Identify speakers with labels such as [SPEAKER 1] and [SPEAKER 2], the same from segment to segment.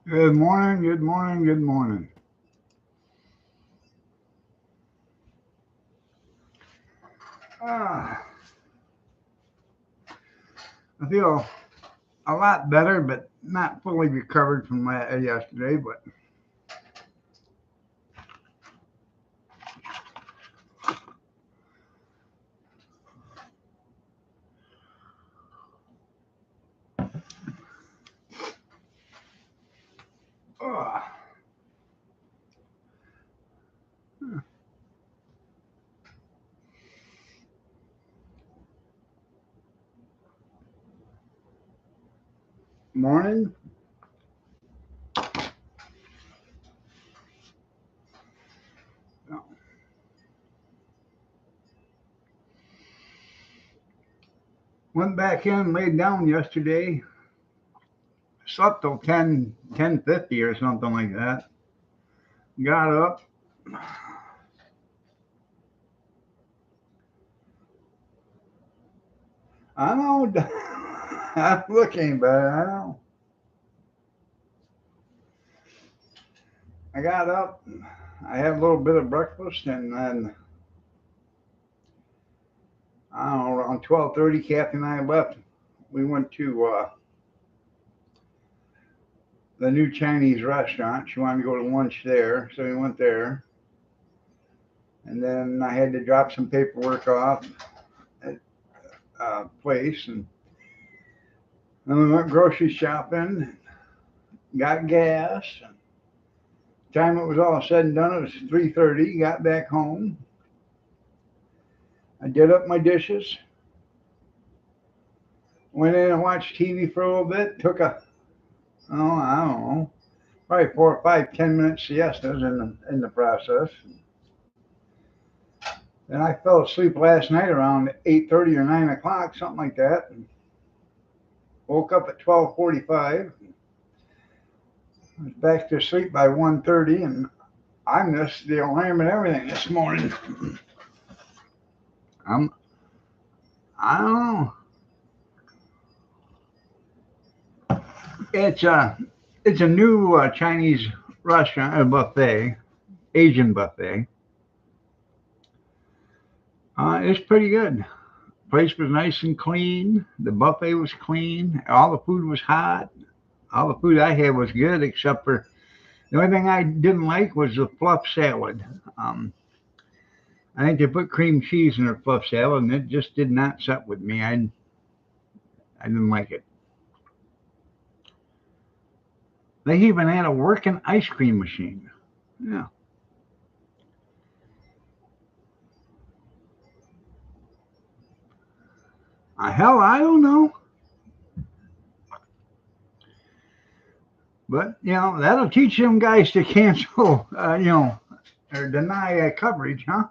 [SPEAKER 1] Good morning, good morning, good morning. Ah, I feel a lot better, but not fully recovered from yesterday. But ah, morning. Went back in, laid down yesterday. Slept till 10:50 or something like that. Got up. I know I'm looking, but I know. I got up. I had a little bit of breakfast, and then I don't know, around 12:30, Kathy and I left. We went to the new Chinese restaurant. She wanted to go to lunch there, so we went there. And then I had to drop some paperwork off at a place, and then we went grocery shopping, got gas. Time it was all said and done, it was 3:30. Got back home. I did up my dishes, went in and watched TV for a little bit. Took I don't know, probably 4 or 5, 10 minute siestas in the process. Then I fell asleep last night around 8:30 or 9 o'clock, something like that. And woke up at 12:45. Was back to sleep by 1:30, and I missed the alarm and everything this morning. I'm I don't know. It's a new Chinese restaurant, a buffet, Asian buffet. It's pretty good. Place was nice and clean. The buffet was clean. All the food was hot. All the food I had was good, except for the only thing I didn't like was the fluff salad. Um, I think they put cream cheese in their fluff salad, and it just did not set with me. I didn't like it. They even had a working ice cream machine. Yeah. Hell, I don't know. But, that'll teach them guys to cancel, or deny coverage, huh?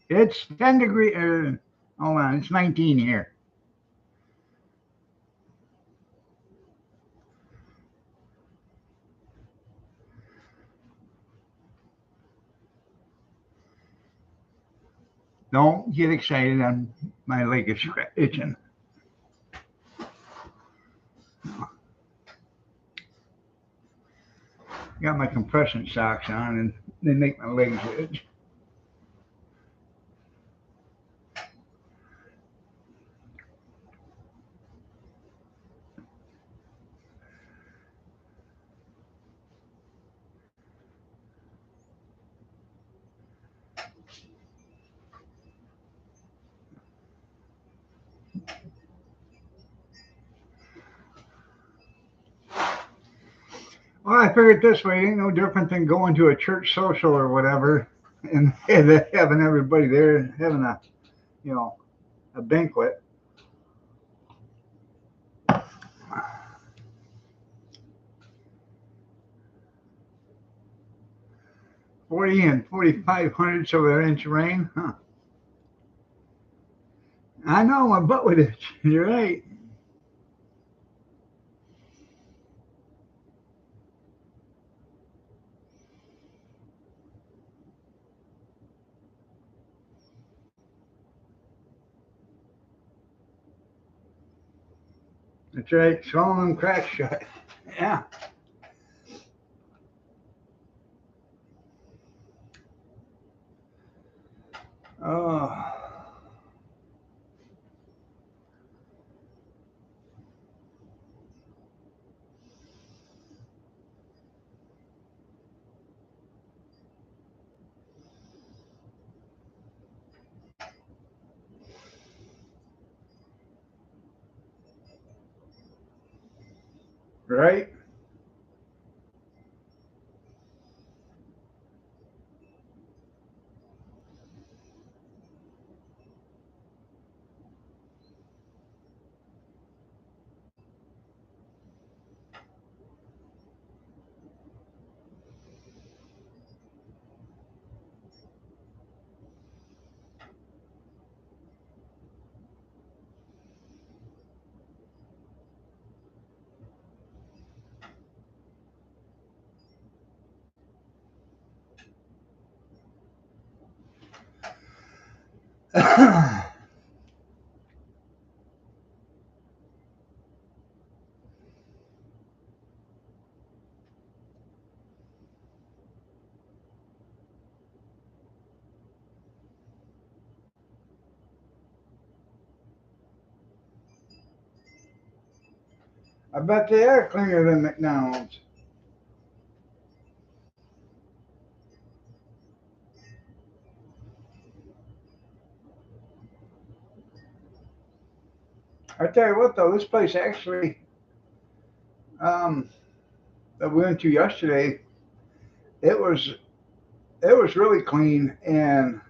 [SPEAKER 1] It's 10 degree. Hold on, it's 19 here. Don't get excited. My leg is itching. Got my compression socks on, and they make my legs itch. Well, I figured this way it ain't no different than going to a church social or whatever, and having everybody there having you know, a banquet. 40 and 4,500 over an inch of rain. Huh. I know my butt would itch. You're right. That's right. Swallow them cracks shut. Yeah. Oh. Right? I bet they are cleaner than McDonald's. I tell you what, though, this place actually um, that we went to yesterday, it was it was really clean. And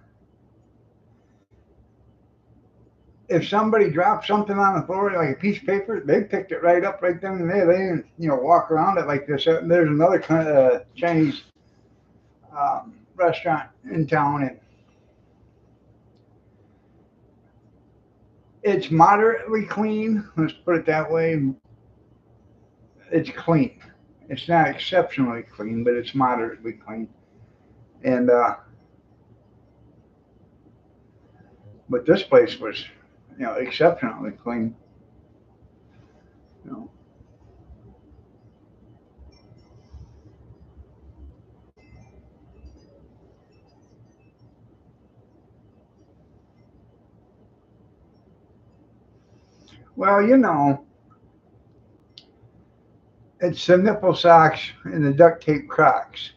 [SPEAKER 1] if somebody dropped something on the floor, like a piece of paper, they picked it right up right then and there. They didn't, walk around it like this. There's another kind of Chinese restaurant in town, and it's moderately clean. Let's put it that way. It's clean. It's not exceptionally clean, but it's moderately clean. And but this place was, exceptionally clean. You know. Well, it's the nipple socks and the duct tape Crocs.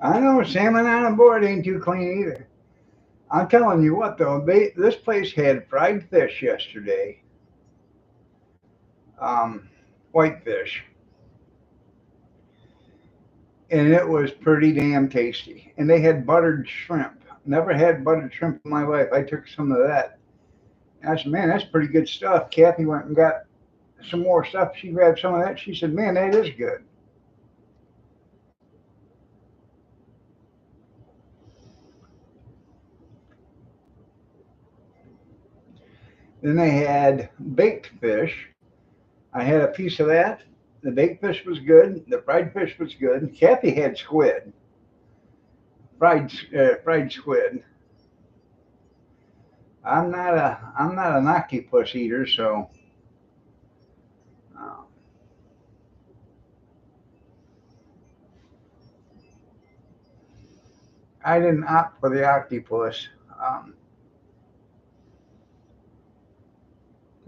[SPEAKER 1] I know salmon on a board ain't too clean either. I'm telling you what though, this place had fried fish yesterday, um, whitefish, and it was pretty damn tasty. And they had buttered shrimp. Never had buttered shrimp in my life. I took some of that. And I said, man, that's pretty good stuff. Kathy went and got some more stuff. She grabbed some of that. She said, man, that is good. Then they had baked fish. I had a piece of that. The baked fish was good. The fried fish was good. Kathy had squid, fried squid. I'm not an octopus eater, so uh, I didn't opt for the octopus. Um,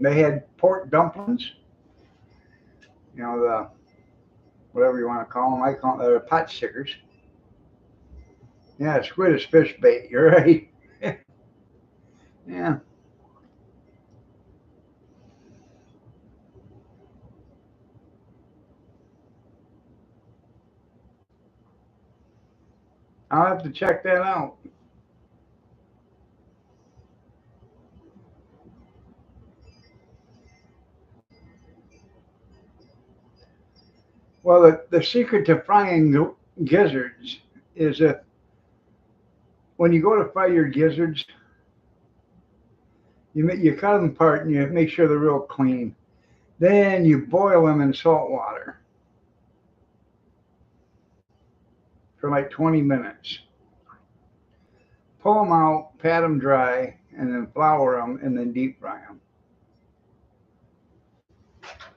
[SPEAKER 1] they had pork dumplings. The whatever you want to call them. I call them pot stickers. Yeah, squid is fish bait. You're right. Yeah, I'll have to check that out. Well, the secret to frying gizzards is that when you go to fry your gizzards, you cut them apart and you make sure they're real clean. Then you boil them in salt water for like 20 minutes. Pull them out, pat them dry, and then flour them and then deep fry them.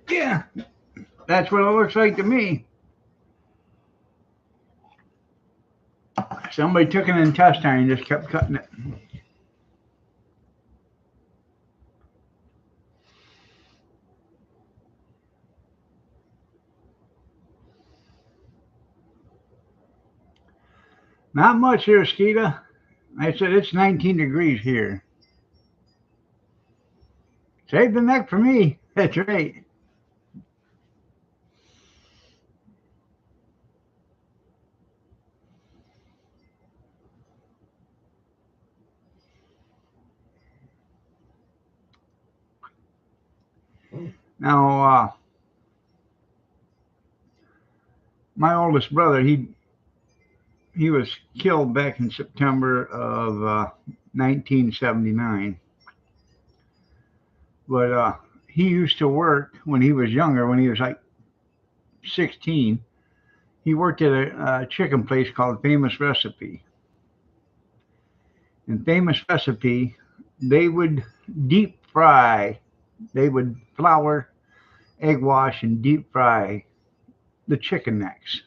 [SPEAKER 1] Yeah, that's what it looks like to me. Somebody took an intestine and just kept cutting it. Not much here, Skeeta. I said it's 19 degrees here. Save the neck for me. That's right. Now, my oldest brother, he was killed back in September of 1979. But he used to work when he was younger, when he was like 16. He worked at a chicken place called Famous Recipe. And Famous Recipe, they would deep fry, they would flour, egg wash, and deep fry the chicken necks.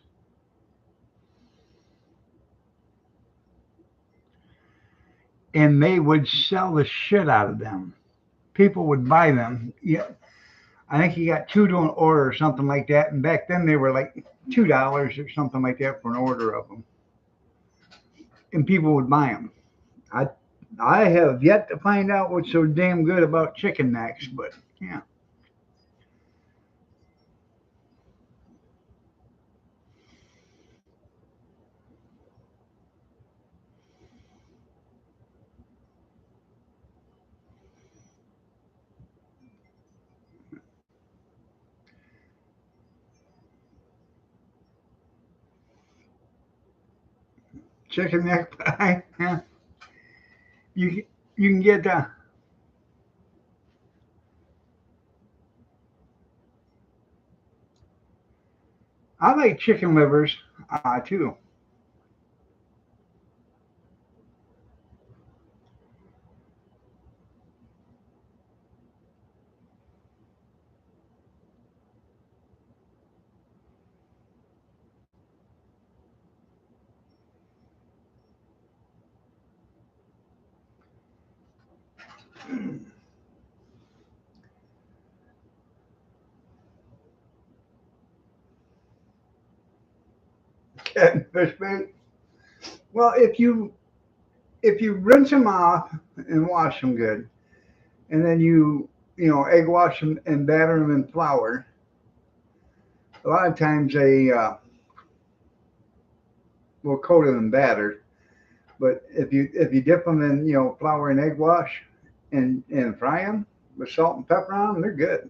[SPEAKER 1] And they would sell the shit out of them. People would buy them. Yeah, I think he got two to an order or something like that. And back then they were like $2 or something like that for an order of them. And people would buy them. I I have yet to find out what's so damn good about chicken necks, but yeah. Chicken neck pie. Yeah. You you can get I like chicken livers too. Catfish bait. Well, if you rinse them off and wash them good, and then you egg wash them and batter them in flour. A lot of times they will coat them in batter, but if you dip them in flour and egg wash and fry them with salt and pepper on them, they're good.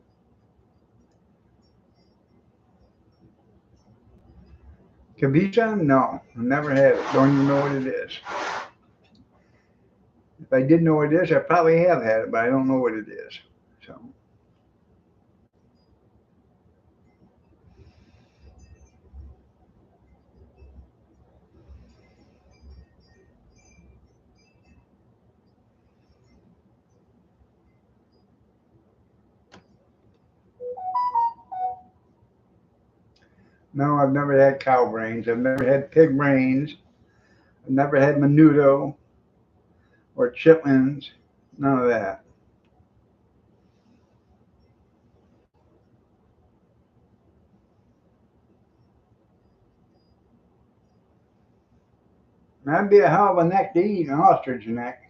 [SPEAKER 1] Cabiza? No, I never had it. Don't even know what it is. If I did know what it is, I probably have had it, but I don't know what it is. So no, I've never had cow brains. I've never had pig brains. I've never had menudo or chitlins. None of that. That'd be a hell of a neck to eat, an ostrich neck.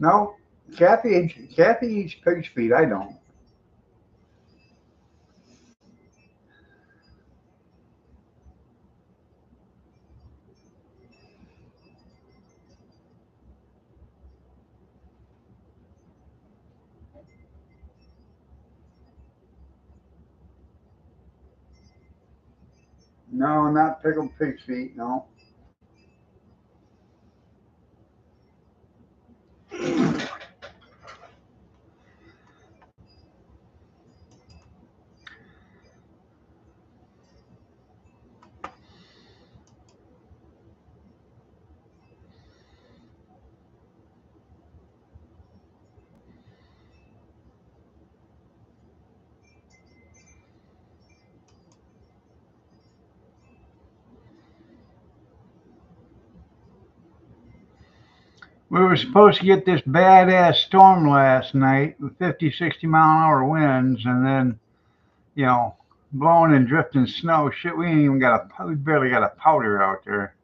[SPEAKER 1] No, Kathy eats pig's feet. I don't. No, not pickled pig's feet. No. We were supposed to get this badass storm last night with 50, 60-mile-an-hour winds, and then, you know, blowing and drifting snow. Shit, we ain't even got we barely got a powder out there.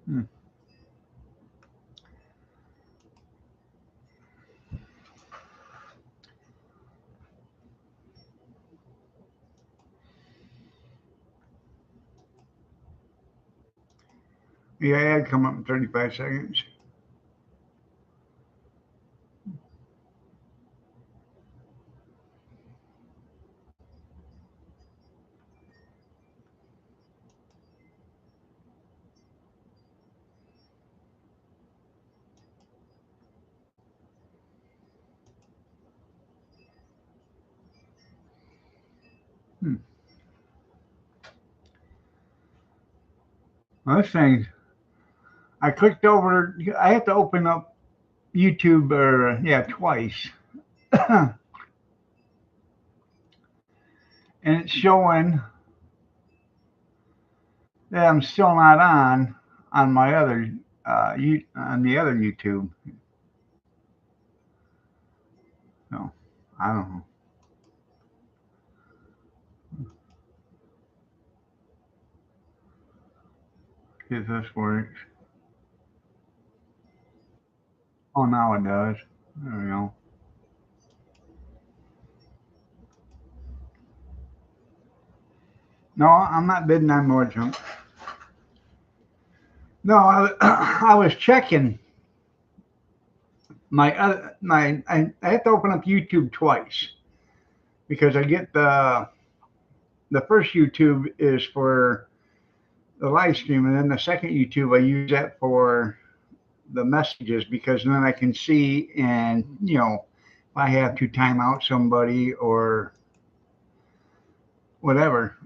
[SPEAKER 1] Hmm. Yeah, ad come up in 35 seconds. Hmm. Well, this thing, I clicked over. I have to open up YouTube, or yeah, twice, and it's showing that I'm still not on my other on the other YouTube. So I don't know if this works. Oh, now it does. There we go. No, I'm not bidding on more junk. No, I was checking I have to open up YouTube twice because I get the first YouTube is for the live stream, and then the second YouTube I use that for the messages, because then I can see, and if I have to time out somebody or whatever.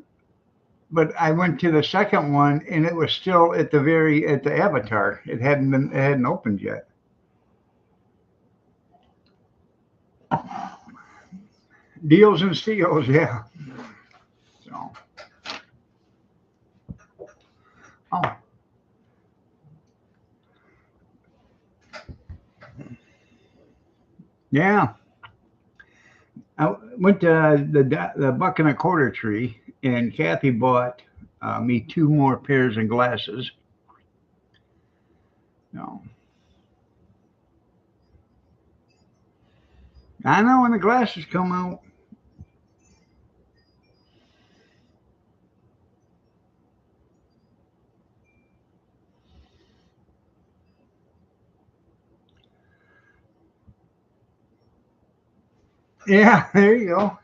[SPEAKER 1] But I went to the second one and it was still at the avatar. It hadn't opened yet. Deals and steals, yeah. So, oh, yeah. I went to the buck and a quarter tree, and Kathy bought me two more pairs of glasses. No, I know when the glasses come out. Yeah, there you go.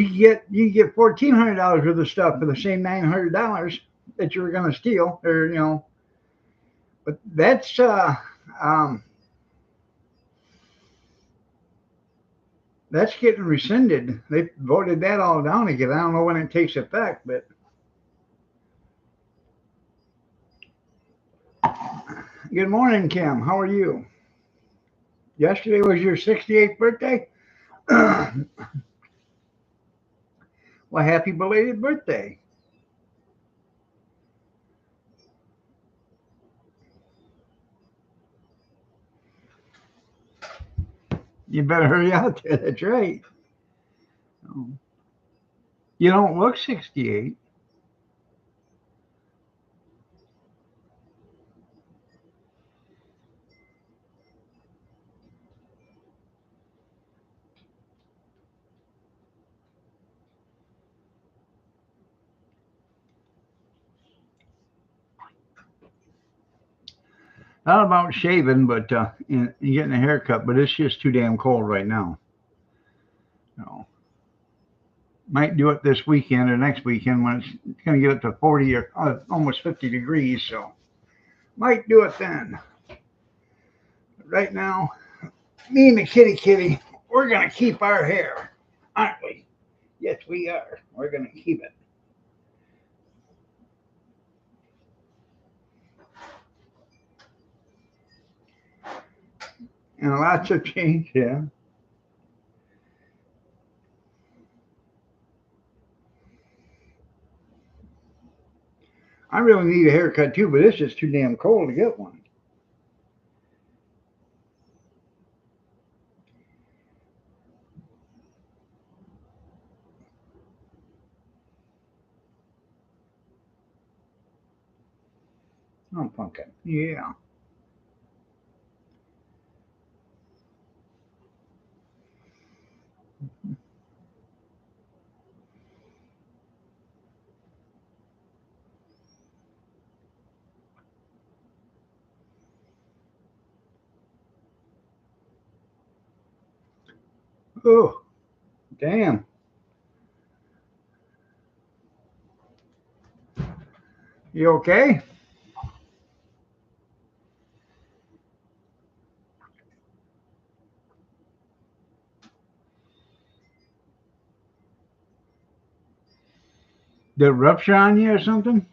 [SPEAKER 1] you get $1,400 worth of stuff for the same $900 that you were going to steal, or But um, that's getting rescinded. They voted that all down again. I don't know when it takes effect, but good morning, Kim. How are you? Yesterday was your 68th birthday. Well, happy belated birthday. You better hurry out there. That's right. You don't look 68. Not about shaving, but and getting a haircut. But it's just too damn cold right now. No. Might do it this weekend or next weekend when it's going to get up to 40 or almost 50 degrees. So might do it then. Right now, me and the kitty, we're going to keep our hair, aren't we? Yes, we are. We're going to keep it. And lots of change, yeah. I really need a haircut too, but it's just too damn cold to get one. I'm pumpkin. Yeah. Oh, damn. You okay? Did it rupture on you or something?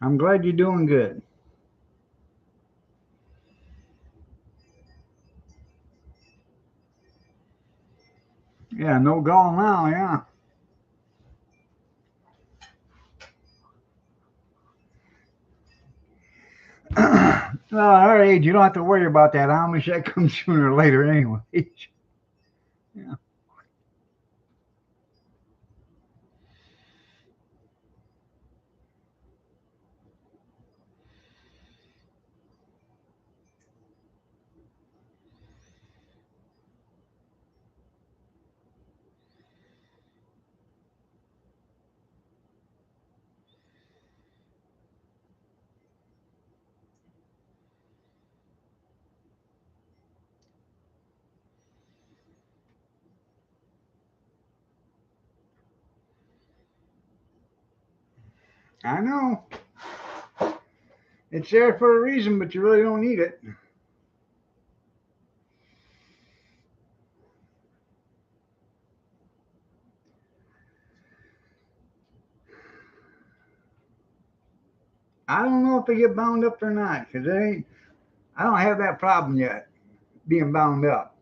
[SPEAKER 1] I'm glad you're doing good. Yeah, no gall now, yeah. Well, at our age, you don't have to worry about that Amish. That comes sooner or later anyway. Yeah. I know. It's there for a reason, but you really don't need it. I don't know if they get bound up or not, because they ain't. I don't have that problem yet, being bound up.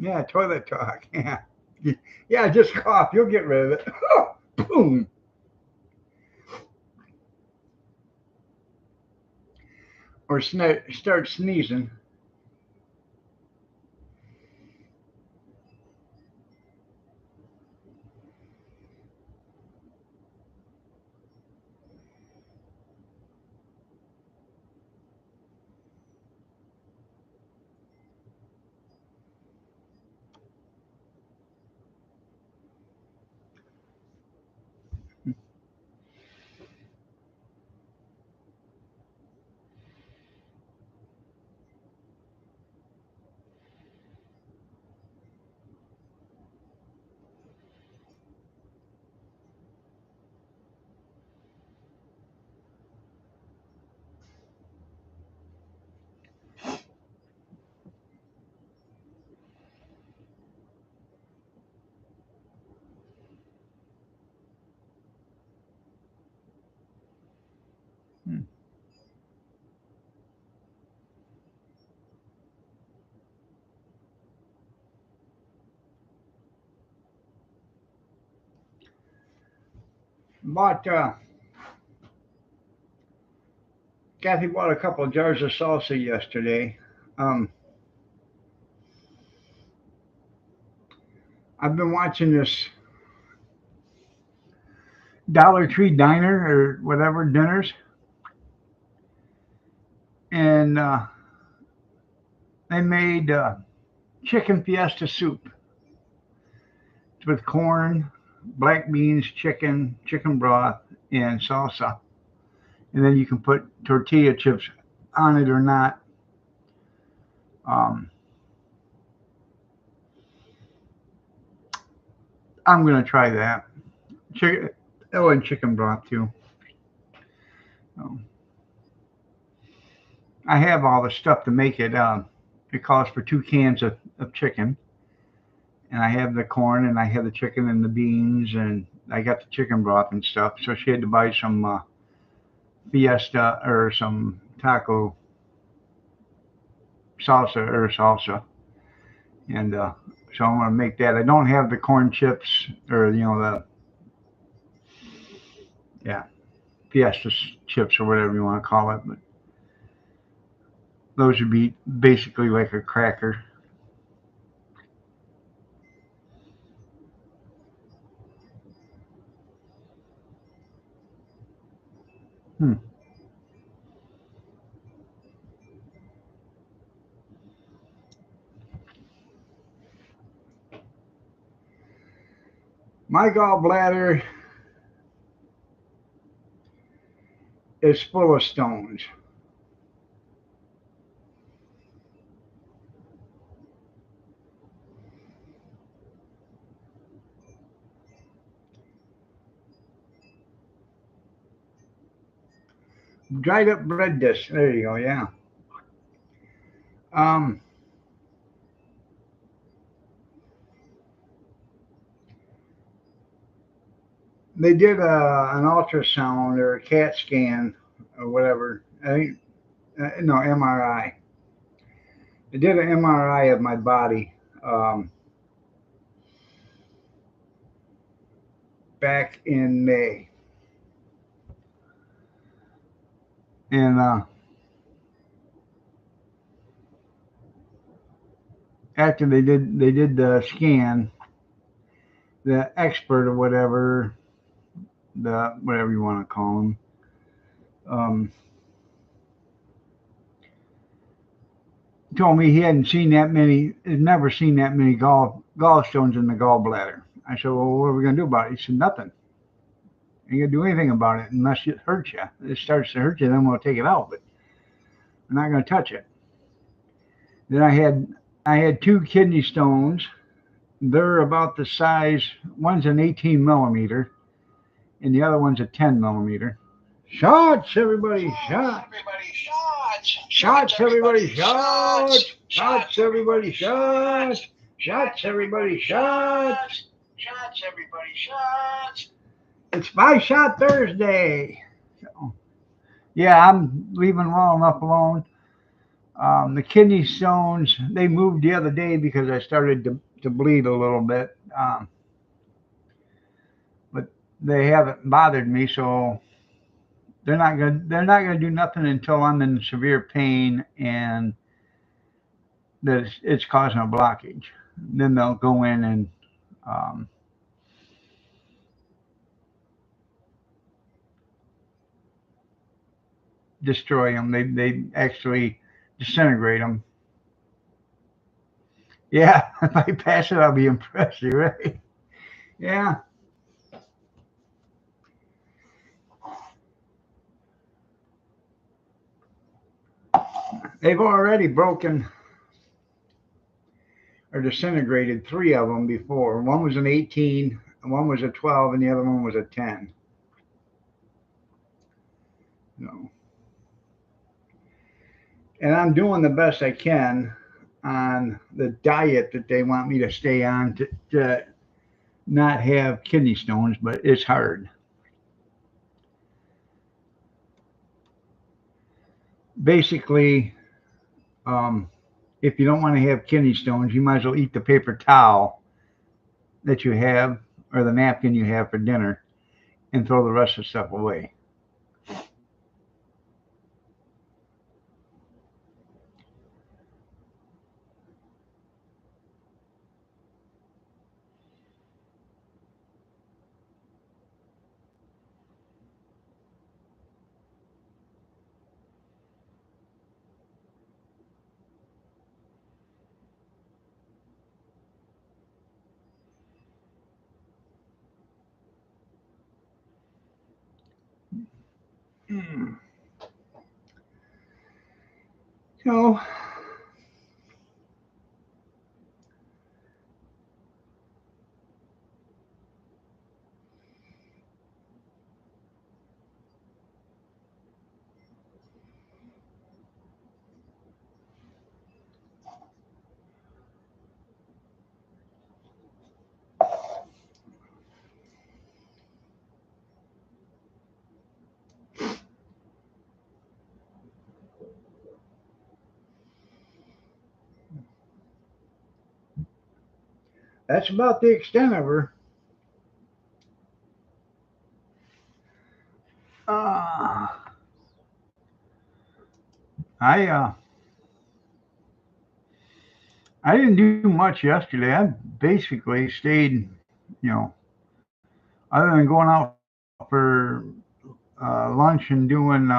[SPEAKER 1] Yeah, toilet talk. Yeah. Yeah, just cough. You'll get rid of it. Boom. or start sneezing. Hmm. Bought Kathy bought a couple of jars of salsa yesterday. Um, I've been watching this Dollar Tree Diner or whatever dinners, and they made chicken fiesta soup with corn, black beans, chicken broth, and salsa. And then you can put tortilla chips on it or not. Um, I'm gonna try that. Chicken, oh, and chicken broth too. Um, I have all the stuff to make it. It calls for 2 cans of chicken, and I have the corn, and I have the chicken and the beans, and I got the chicken broth and stuff. So she had to buy some fiesta or some taco salsa, and so I'm gonna make that. I don't have the corn chips or the yeah fiesta chips or whatever you want to call it, but those would be basically like a cracker. Hmm. My gallbladder is full of stones. Dried up bread discs. There you go. Yeah. Um, they did an ultrasound or a CAT scan or whatever. I think no MRI. They did an MRI of my body back in May, and after they did the scan, the expert or whatever, the whatever you want to call him, um, told me he hadn't seen that many, had never seen that many gallstones in the gallbladder. I said, well, what are we gonna do about it? He said, nothing. You gonna do anything about it unless it hurts you. It starts to hurt you, then we'll take it out, but we're not gonna touch it. Then I had 2 kidney stones. They're about the size. One's an 18 millimeter, and the other one's a 10 millimeter. Shots, everybody! Shots! Shots, everybody! Shots! Shots, everybody! Shots! Shots, everybody! Shots! Shots, everybody! Shots! It's 5 Shot Thursday. So, yeah, I'm leaving well enough alone. The kidney stones, they moved the other day because I started to bleed a little bit. But they haven't bothered me, so they're not gonna do nothing until I'm in severe pain and that it's causing a blockage. Then they'll go in and um, destroy them. They actually disintegrate them. Yeah, if I pass it, I'll be impressed. You right? Yeah, they've already broken or disintegrated three of them before. One was an 18, one was a 12, and the other one was a 10. No, and I'm doing the best I can on the diet that they want me to stay on to not have kidney stones, but it's hard. Basically, um, if you don't want to have kidney stones, you might as well eat the paper towel that you have or the napkin you have for dinner and throw the rest of the stuff away. Mm. So that's about the extent of her. Uh, I uh, I didn't do much yesterday. I basically stayed, you know, other than going out for lunch and doing,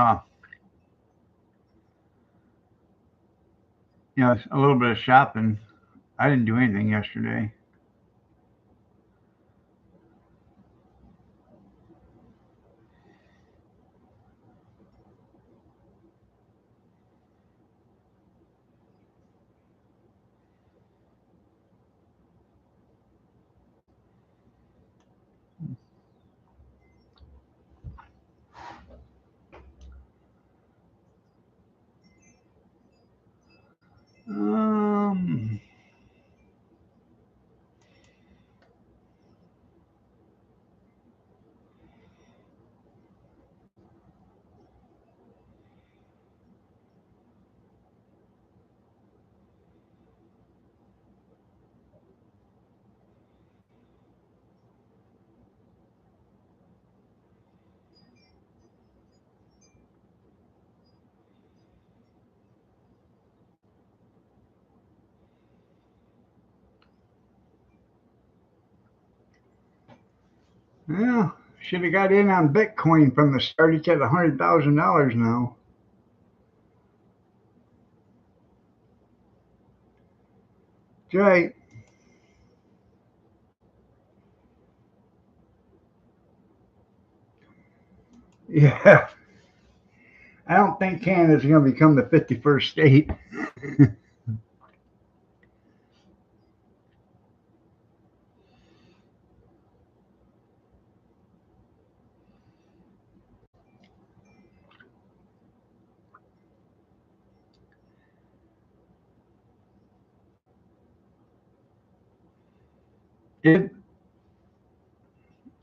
[SPEAKER 1] a little bit of shopping. I didn't do anything yesterday. Um, yeah, should have got in on Bitcoin from the start. It's at $100,000 now. That's right. Yeah, I don't think Canada's going to become the 51st state. It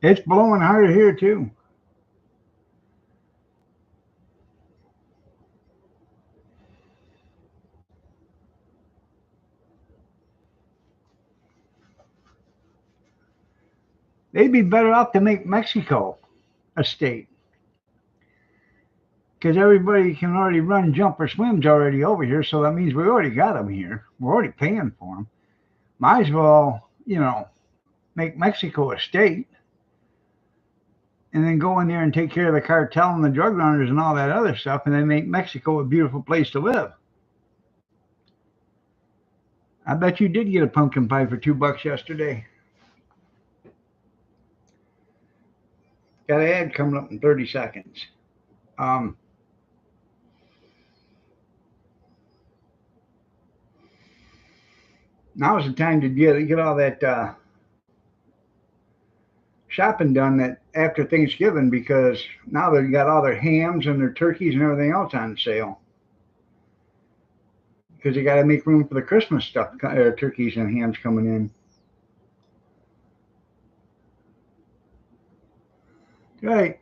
[SPEAKER 1] it's blowing harder here too. They'd be better off to make Mexico a state. because everybody can already run, jump, or swim's already over here. So that means we already got them here. We're already paying for them. Might as well, make Mexico a state and then go in there and take care of the cartel and the drug runners and all that other stuff, and then make Mexico a beautiful place to live. I bet you did get a pumpkin pie for $2 yesterday. Got an ad coming up in 30 seconds. Um, Now's the time to get all that shopping done that after Thanksgiving, because now they've got all their hams and their turkeys and everything else on sale. Because you got to make room for the Christmas stuff, turkeys and hams coming in. Right.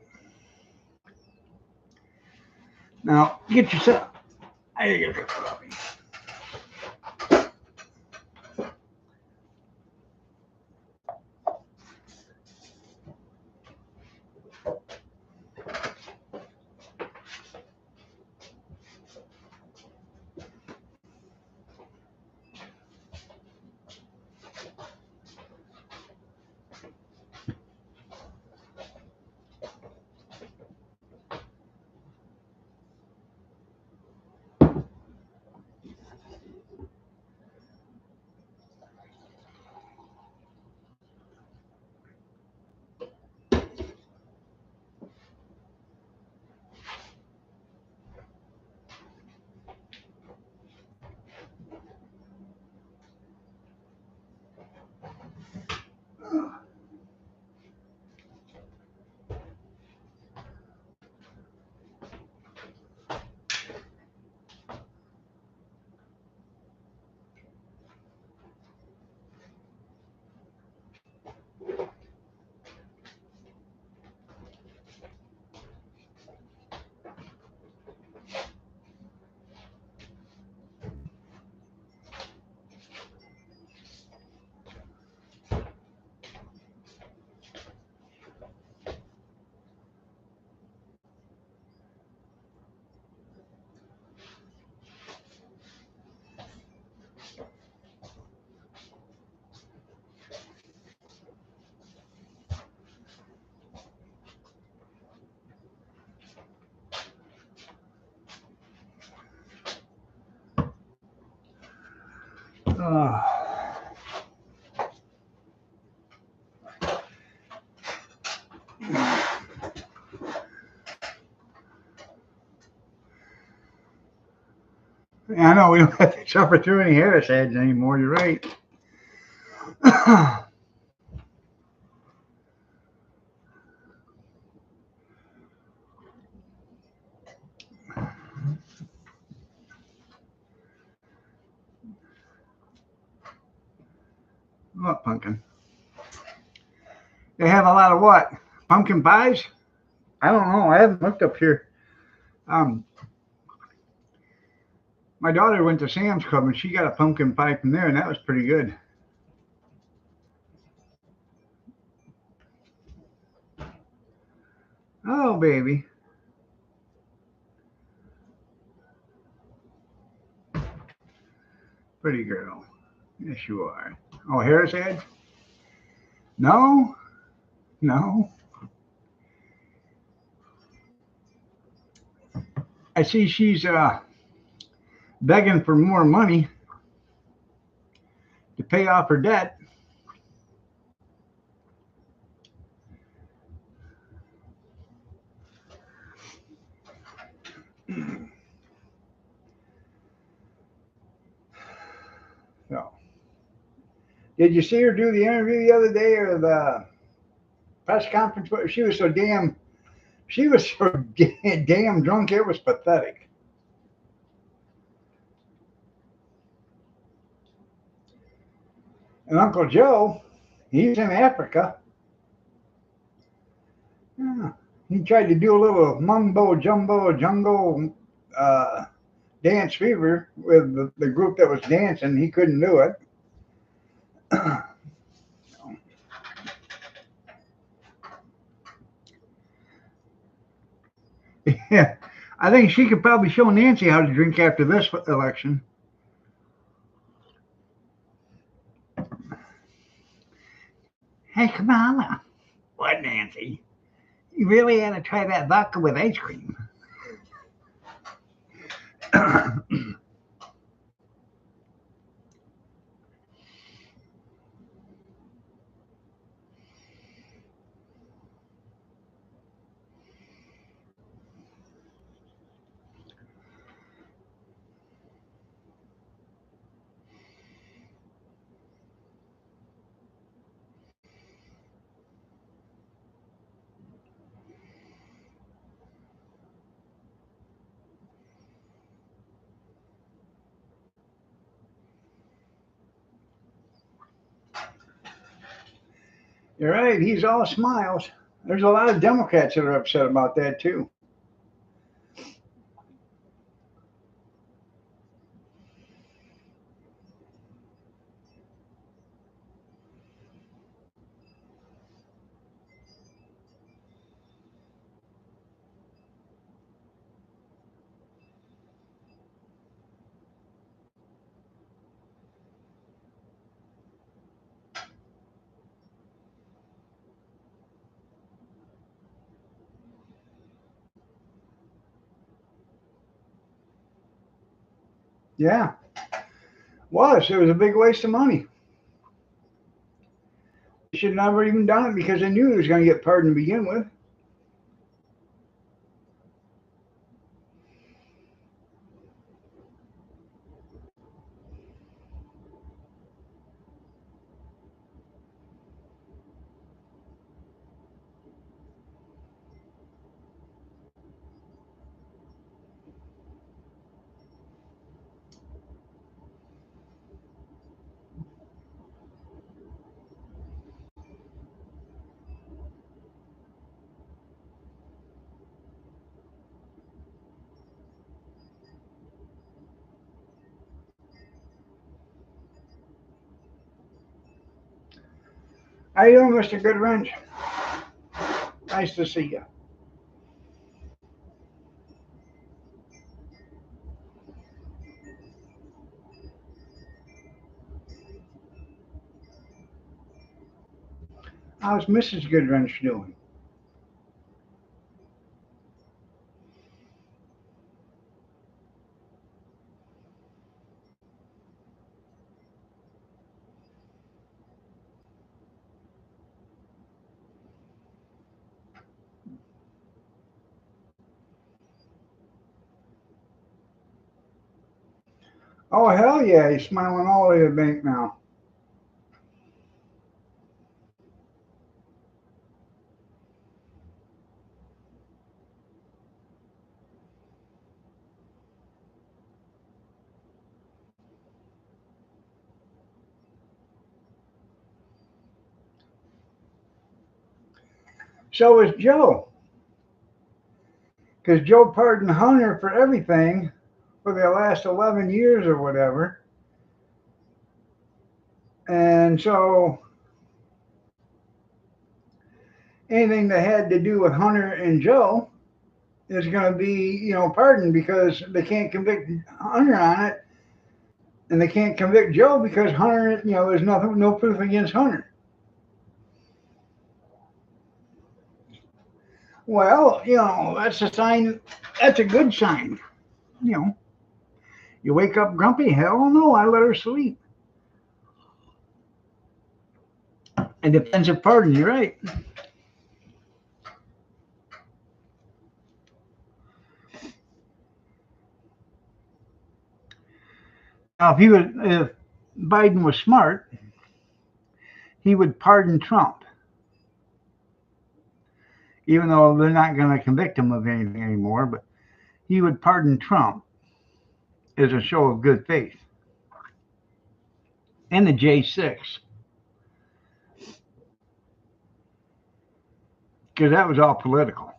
[SPEAKER 1] Now, get yourself. I gotta get a cup of coffee. Uh, I know we don't have to suffer through any Harris ads anymore. You're right. What pumpkin? They have a lot of what? Pumpkin pies? I don't know. I haven't looked up here. Um, my daughter went to Sam's Club and she got a pumpkin pie from there, and that was pretty good. Oh, baby. Pretty girl. Yes, you are. Oh, Harris ads? No, no. I see she's begging for more money to pay off her debt. So, did you see her do the interview the other day or the press conference? She was so damn. She was so damn drunk. It was pathetic. And Uncle Joe, he's in Africa. Yeah, he tried to do a little mumbo jumbo jungle uh, dance fever with the group that was dancing. He couldn't do it. Yeah, I think she could probably show Nancy how to drink after this election. Hey, Kamala. What, Nancy? You really ought to try that vodka with ice cream. You're right. He's all smiles. There's a lot of Democrats that are upset about that, too. Yeah, was. It was a big waste of money. They should never even done it because they knew he was going to get pardoned to begin with. How you doing, Mr. Goodwrench? Nice to see you. How's Mrs. Goodwrench doing? Oh, hell yeah. He's smiling all over the bank now. So is Joe. Because Joe pardoned Hunter for everything for the last 11 years or whatever. And so anything that had to do with Hunter and Joe is going to be, pardoned because they can't convict Hunter on it, and they can't convict Joe because Hunter, there's nothing, no proof against Hunter. Well, that's a sign. That's a good sign. You know, you wake up grumpy. Hell no, I let her sleep. It depends on pardon. You're right. Now, if Biden was smart, he would pardon Trump, even though they're not going to convict him of anything anymore. But he would pardon Trump as a show of good faith, and the J6, because that was all political.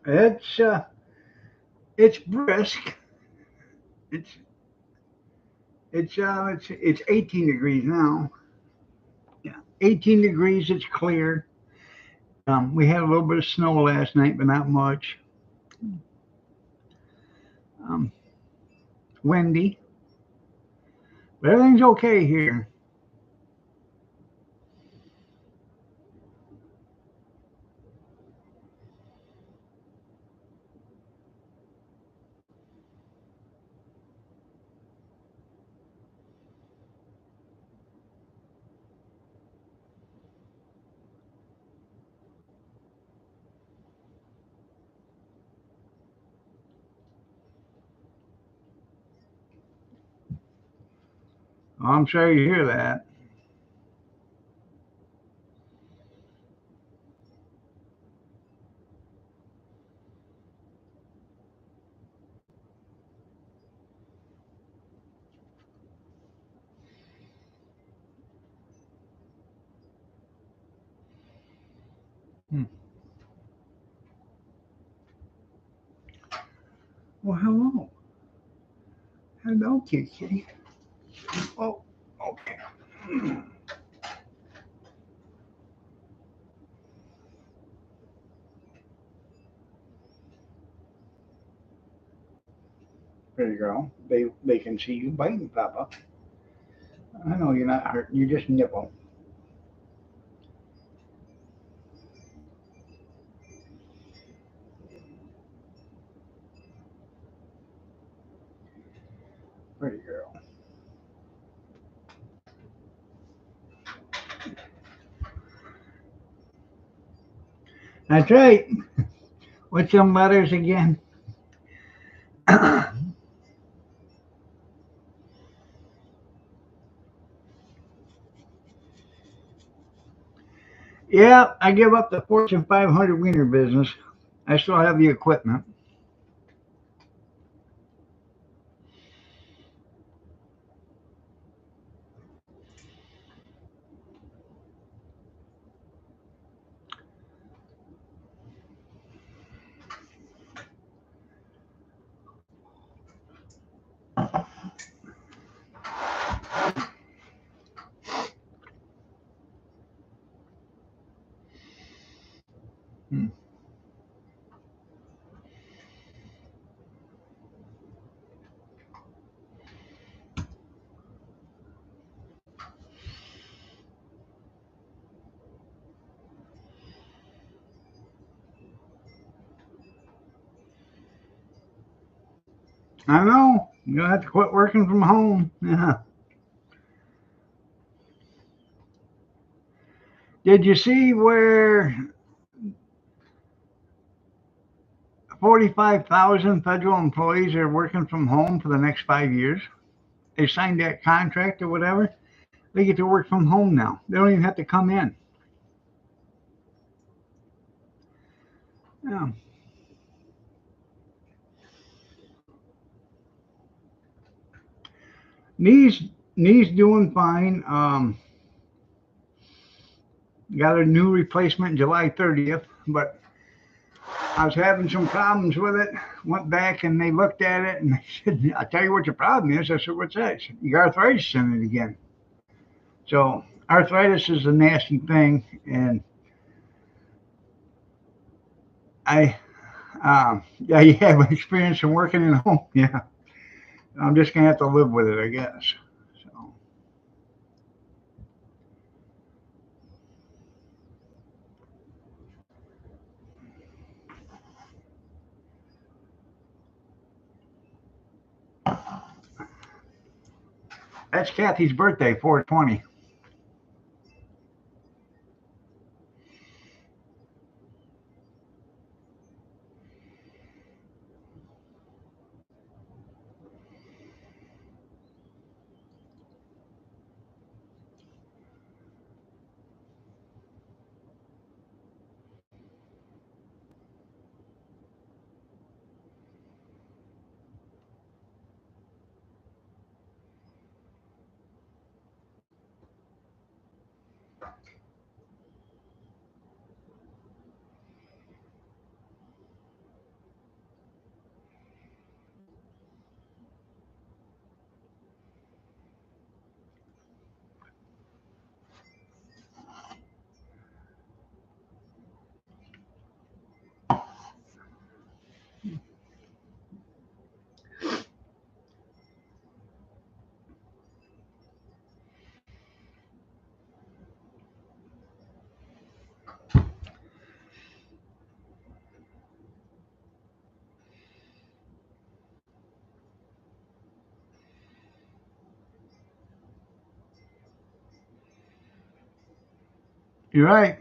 [SPEAKER 1] It's it's brisk. It's it's 18 degrees now. Yeah, 18 degrees. It's clear. We had a little bit of snow last night, but not much. Um, Windy, but everything's okay here. I'm sorry to hear that. Hmm. Well, hello, hello, kitty. Oh, okay. There you go. They can see you biting, Papa. I know you're not hurting. You just nibble. Pretty girl. That's right. What's them letters again? Yeah, I give up the Fortune 500 wiener business. I still have the equipment. Hmm. I know. You'll have to quit working from home. Yeah. Did you see where 45,000 federal employees are working from home for the next 5 years? They signed that contract or whatever. They get to work from home now. They don't even have to come in. Yeah. Knees knees doing fine. Got a new replacement July 30th, but I was having some problems with it. Went back and they looked at it and they said, "I'll tell you what your problem is." I said, "What's that?" He said, "You got arthritis in it again." So arthritis is a nasty thing, and I, yeah, you have experience in working at home. Yeah, I'm just gonna have to live with it, I guess. So that's Kathy's birthday, 420. You're right.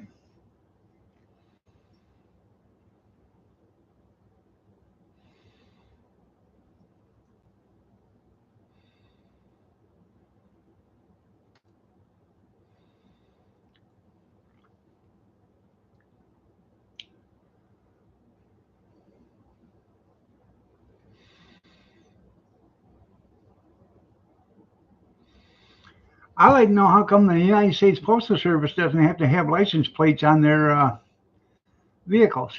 [SPEAKER 1] I like to know how come the United States Postal Service doesn't have to have license plates on their vehicles.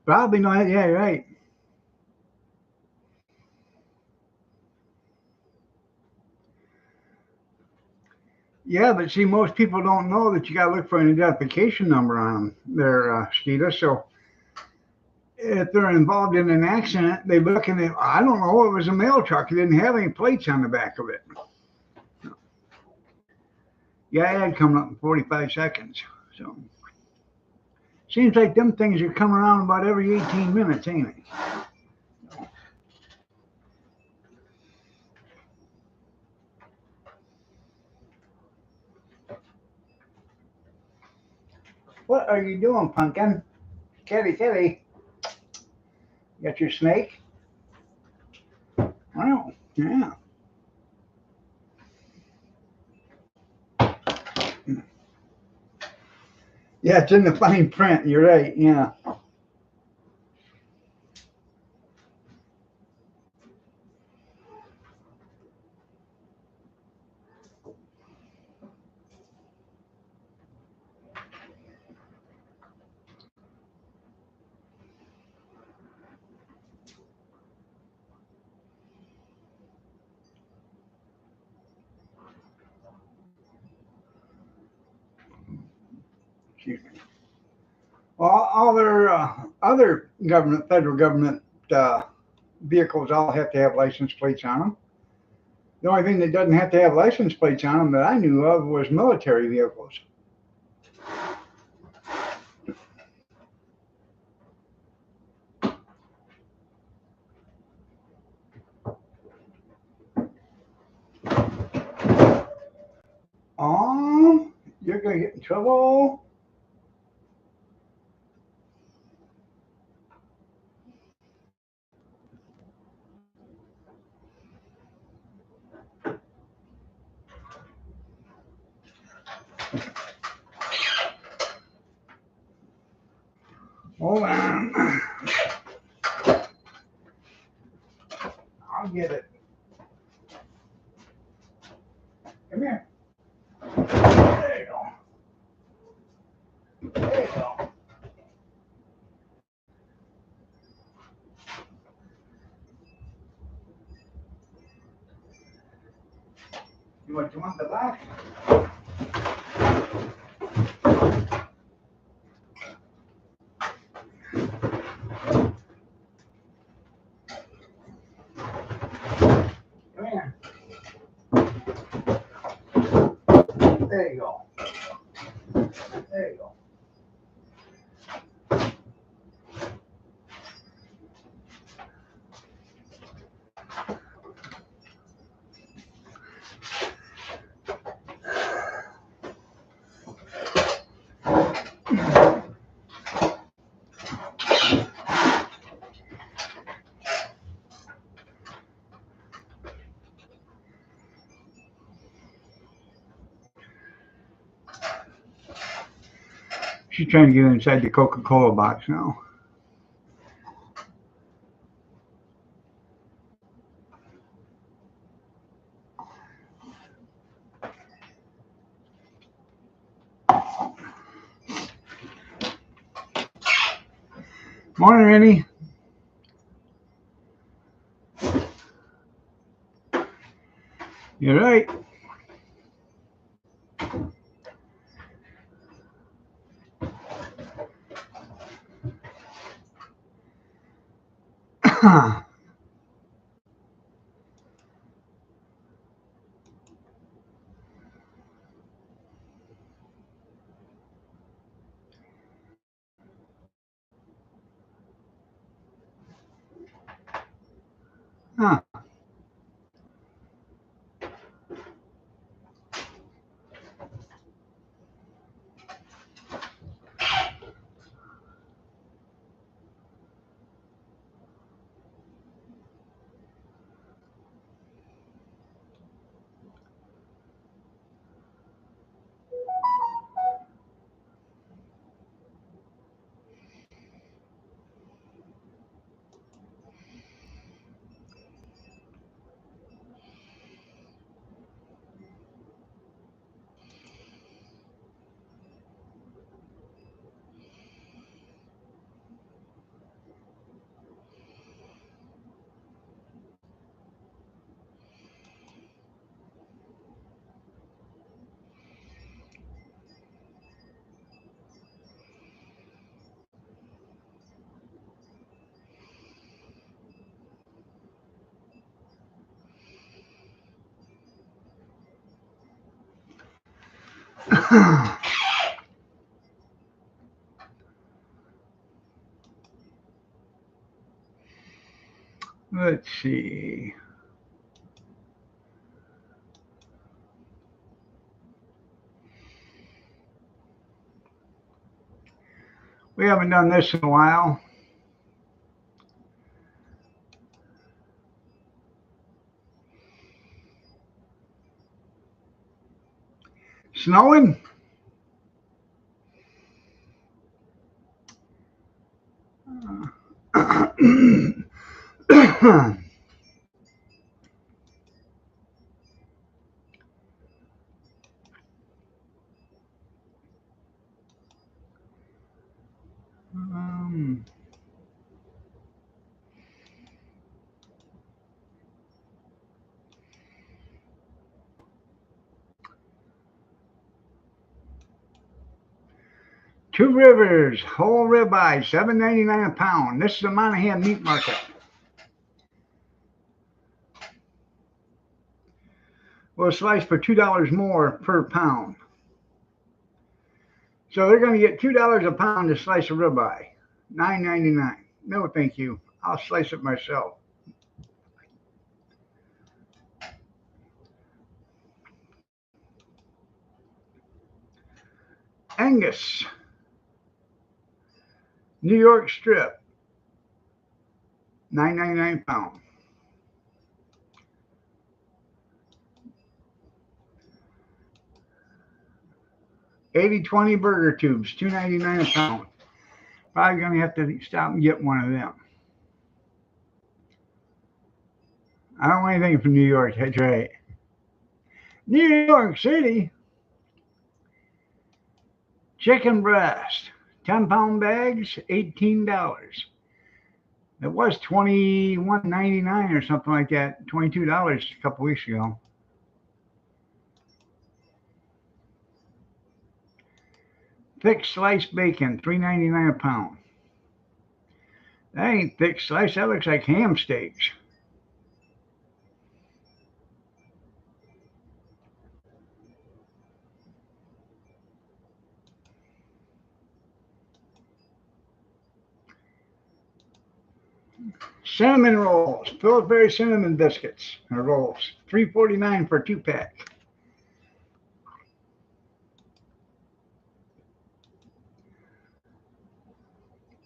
[SPEAKER 1] Probably not. Yeah, you're right. Yeah, but see, most people don't know that you got to look for an identification number on them. There, Skeeta. So if they're involved in an accident, they look and they, I don't know, it was a mail truck. It didn't have any plates on the back of it. Yeah, ad coming up in 45 seconds. So seems like them things are coming around about every 18 minutes, ain't it? What are you doing, pumpkin? Kitty, kitty. You got your snake? Wow. Yeah. Yeah, it's in the fine print. You're right. Yeah. Excuse me. Well, all their other government, federal government vehicles all have to have license plates on them. The only thing that doesn't have to have license plates on them that I knew of was military vehicles. You're gonna get in trouble. Hold on. I'll get it. Come here. There you go. There you go. You want the back? Come here. There you go. There you go. She's trying to get inside the Coca-Cola box now. Morning, Rennie. You're right. Huh. Let's see. We haven't done this in a while. Snowing? um, 2 Rivers, whole ribeye, $7.99 a pound. This is the Monahan Meat Market. We'll slice for $2 more per pound. So they're going to get $2 a pound to slice a ribeye. $9.99. No, thank you. I'll slice it myself. Angus, New York strip, $9.99 a pound. 80/20 burger tubes, $2.99 a pound. Probably going to have to stop and get one of them. I don't want anything from New York. That's right. New York City. Chicken breast, 10-pound bags, $18. It was $21.99 or something like that, $22 a couple weeks ago. Thick sliced bacon, $3.99 a pound. That ain't thick slice. That looks like ham steaks. Cinnamon rolls, Pillsbury cinnamon biscuits or rolls, $3.49 for a 2-pack.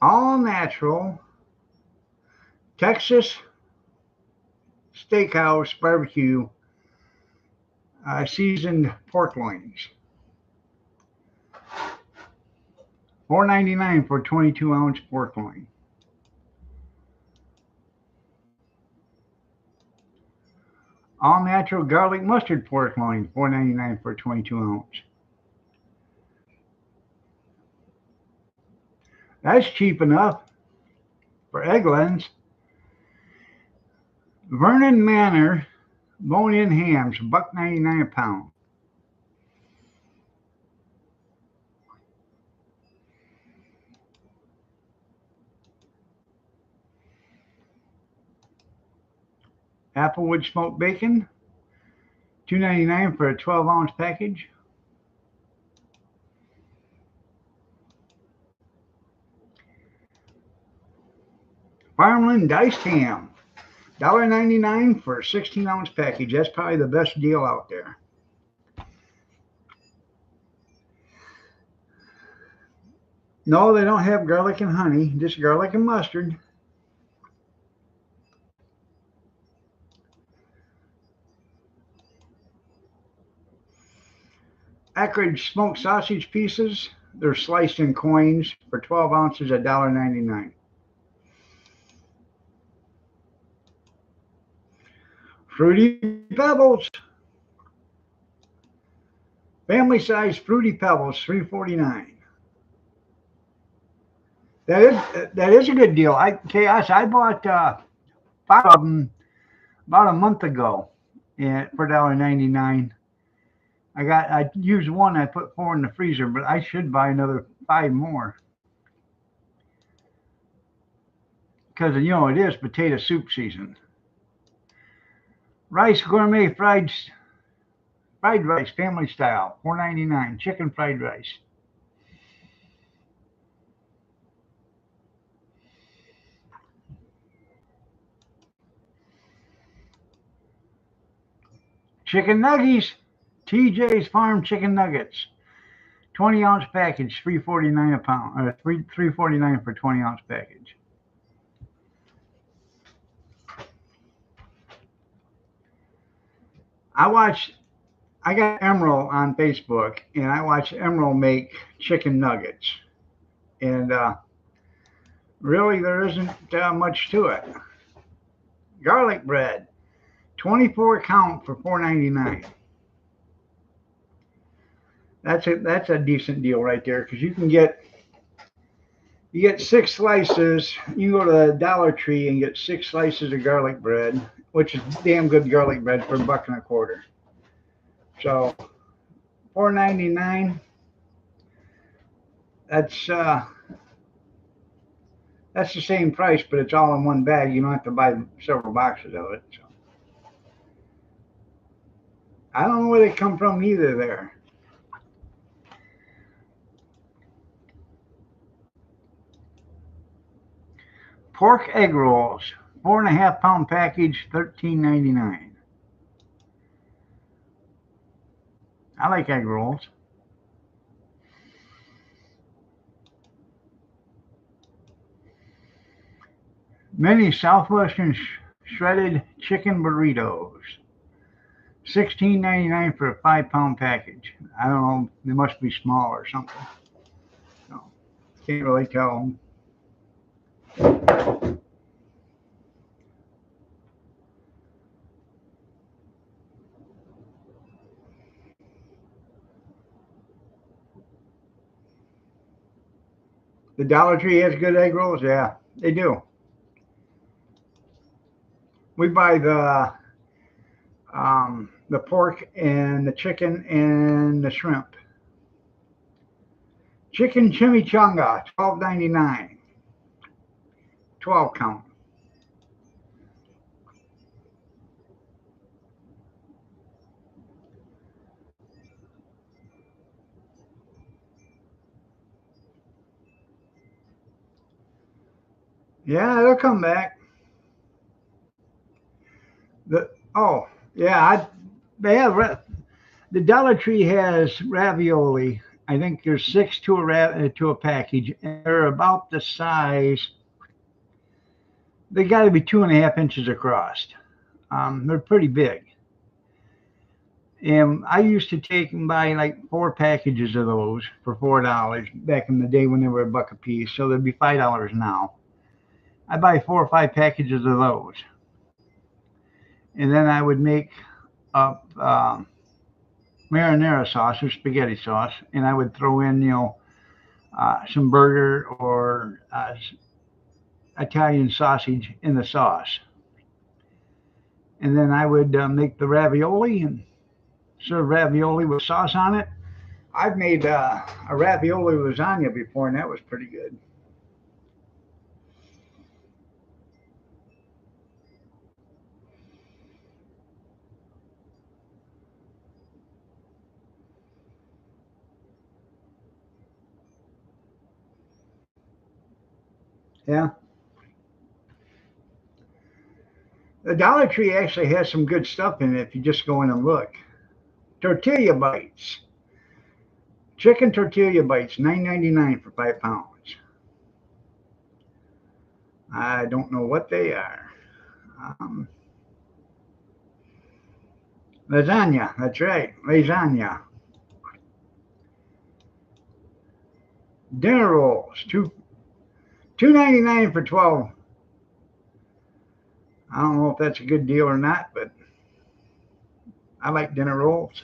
[SPEAKER 1] All natural Texas Steakhouse barbecue seasoned pork loins. $4.99 for 22-ounce pork loin. All natural garlic mustard pork loin, $4.99 for 22-ounce. That's cheap enough for Eggland's. Vernon Manor bone-in hams, $1.99 a pound. Applewood smoked bacon, $2.99 for a 12-ounce package. Farmland diced ham, $1.99 for a 16-ounce package. That's probably the best deal out there. No, they don't have garlic and honey, just garlic and mustard. Ackridge smoked sausage pieces, they're sliced in coins for 12 ounces, $1.99. Fruity Pebbles, family size Fruity Pebbles, $3.49. That is a good deal. Chaos, I bought 5 of them about a month ago for $1.99. I used one. I put 4 in the freezer, but I should buy another 5 more because it is potato soup season. Rice gourmet fried rice, family style, $4.99. Chicken fried rice. Chicken nuggies, TJ's Farm chicken nuggets, 20-ounce package, $3.49 a pound, or $3.49 for 20-ounce package. I got Emerald on Facebook, and I watched Emerald make chicken nuggets, and really there isn't much to it. Garlic bread, 24 count for $4.99. That's a decent deal right there because you get 6 slices. You go to the Dollar Tree and get 6 slices of garlic bread, which is damn good garlic bread for $1.25. So $4.99. That's the same price, but it's all in one bag. You don't have to buy several boxes of it. So I don't know where they come from either there. Pork egg rolls, 4.5 pound package, $13.99. I like egg rolls. Many Southwestern shredded chicken burritos, $16.99 for a 5 pound package. I don't know, they must be small or something. So, can't really tell. The Dollar Tree has good egg rolls? Yeah, they do. We buy the pork and the chicken and the shrimp. Chicken chimichanga, $12.99. 12 count. Yeah, they'll come back. They have the Dollar Tree has ravioli. I think there's 6 to a package, and they're about the size. They got to be 2.5 inches across. They're pretty big, And I used to take and buy like 4 packages of those for $4 back in the day when they were a buck a piece. So they'd be $5 now. I buy 4 or 5 packages of those, and then I would make up marinara sauce or spaghetti sauce, and I would throw in, some burger or Italian sausage in the sauce, and then I would make the ravioli and serve ravioli with sauce on it. I've made a ravioli lasagna before, and that was pretty good. Yeah, the Dollar Tree actually has some good stuff in it if you just go in and look. Tortilla bites, chicken tortilla bites, 9.99 for 5 pounds. I don't know what they are. Um, Lasagna, that's right, lasagna. Dinner rolls, $2.99 for 12. I don't know if that's a good deal or not, but I like dinner rolls.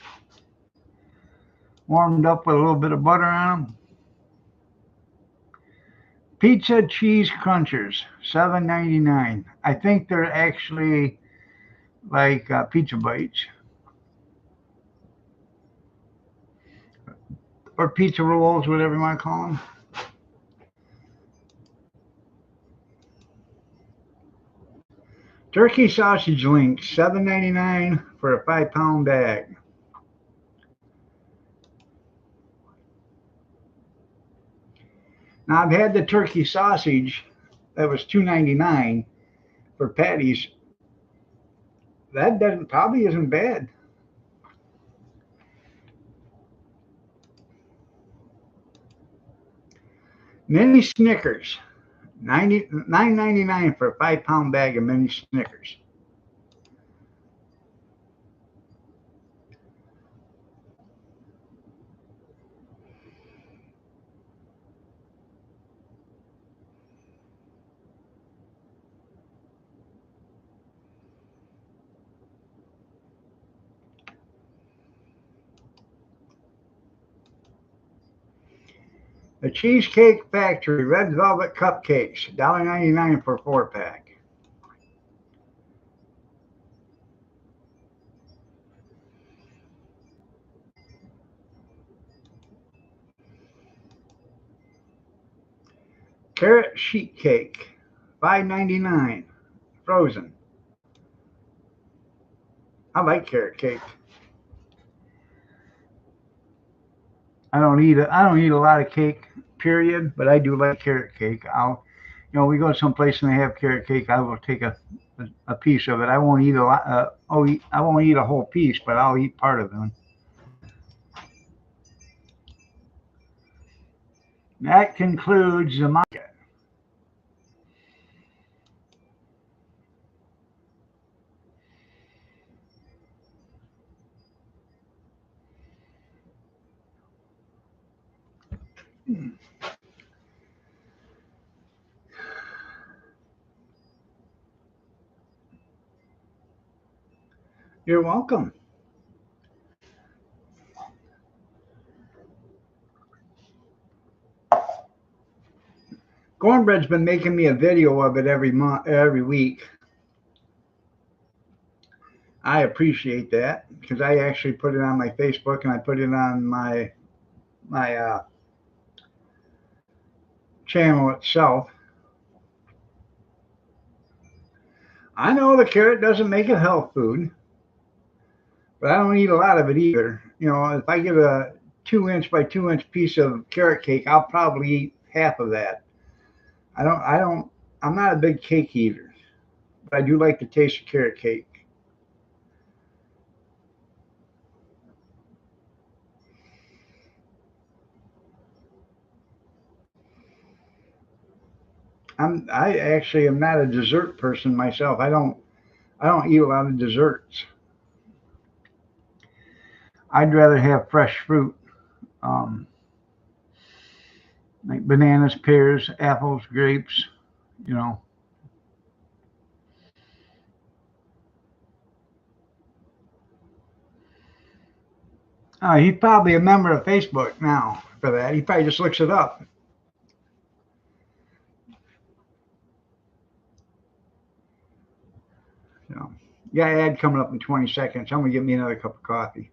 [SPEAKER 1] Warmed up with a little bit of butter on them. Pizza cheese crunchers, $7.99. I think they're actually like pizza bites or pizza rolls, whatever you want to call them. Turkey sausage links, $7.99 for a 5 pound bag. Now I've had the turkey sausage that was $2.99 for patties. That doesn't probably isn't bad. Mini Snickers, 9.99 for a 5 pound bag of mini Snickers. The Cheesecake Factory Red Velvet Cupcakes, $1.99 for a 4 pack. Carrot Sheet Cake, $5.99, frozen. I like carrot cake. I don't eat a lot of cake, period, but I do like carrot cake. We go someplace and they have carrot cake, I will take a piece of it. I won't eat a lot. I won't eat a whole piece, but I'll eat part of it. That concludes the market. You're welcome. Cornbread's been making me a video of it every month, every week. I appreciate that because I actually put it on my Facebook and I put it on my channel itself. I know the carrot doesn't make a health food, but I don't eat a lot of it either. If I get a 2 inch by 2 inch piece of carrot cake, I'll probably eat half of that. I'm not a big cake eater, but I do like the taste of carrot cake. I actually am not a dessert person myself. I don't eat a lot of desserts. I'd rather have fresh fruit, um, like bananas, pears, apples, grapes, you know. He's probably a member of Facebook now for that. He probably just looks it up. So, got an ad coming up in 20 seconds. I'm going to get me another cup of coffee.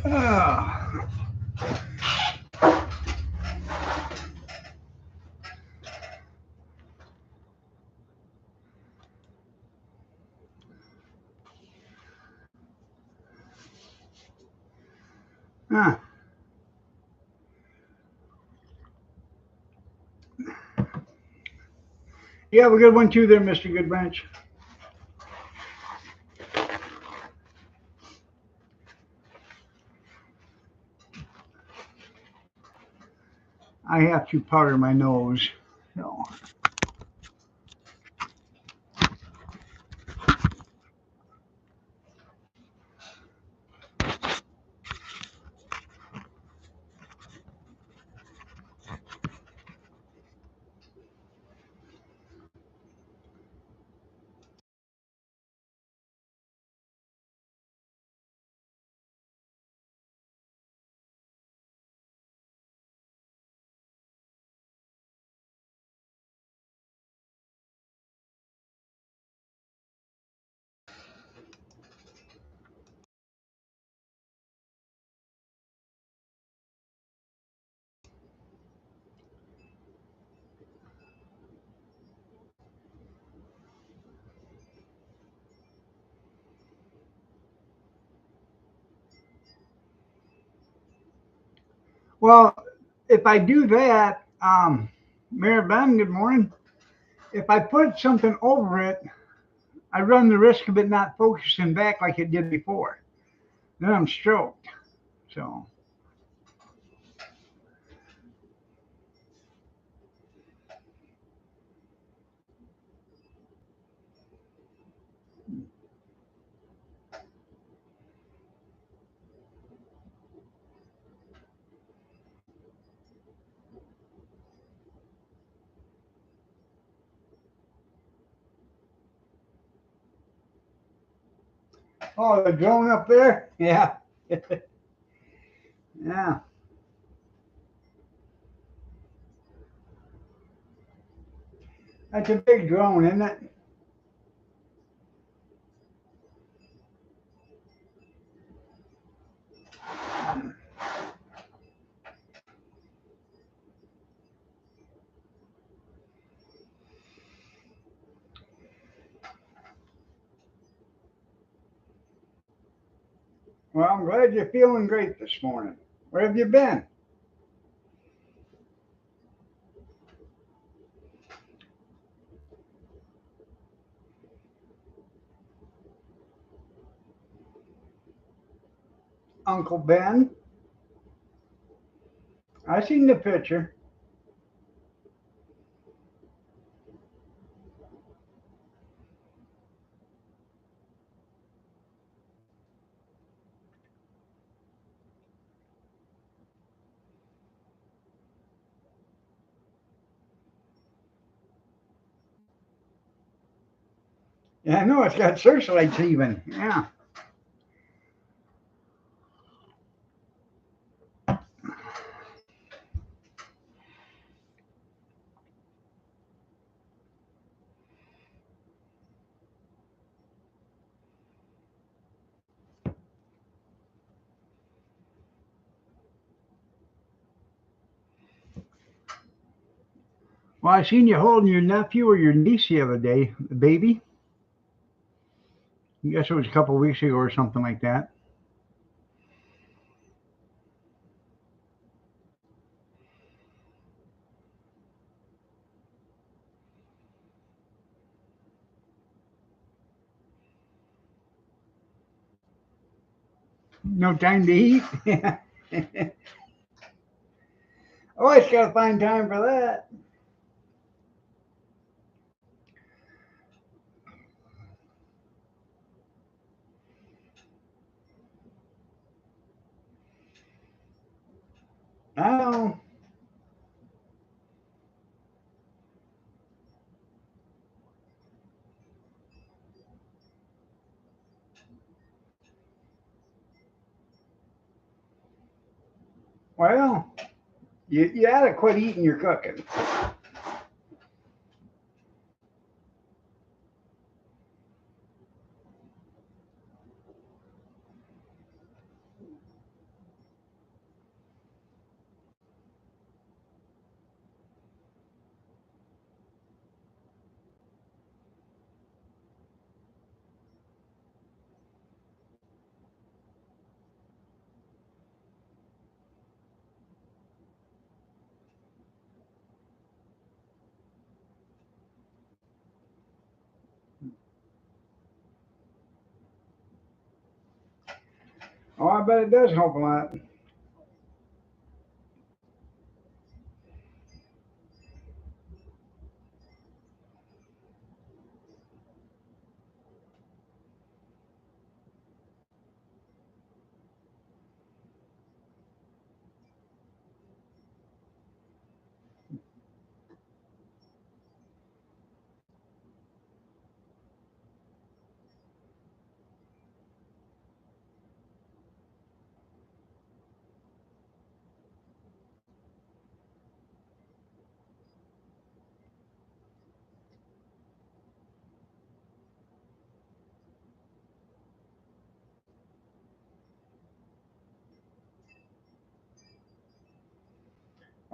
[SPEAKER 1] Ah. Ah. You have a good one too there, Mr. Goodbranch. I have to powder my nose. So. Well, if I do that, Mayor Ben, good morning. If I put something over it, I run the risk of it not focusing back like it did before. Then I'm stroked. So, oh, the drone up there? Yeah. Yeah. That's a big drone, isn't it? Well, I'm glad you're feeling great this morning. Where have you been? Uncle Ben? I seen the picture. Yeah, I know it's got searchlights even. Yeah. Well, I seen you holding your nephew or your niece the other day, the baby. I guess it was a couple of weeks ago or something like that. No time to eat. Always got to find time for that. Oh, well, you ought to quit eating your cooking. Oh, I bet it does help a lot.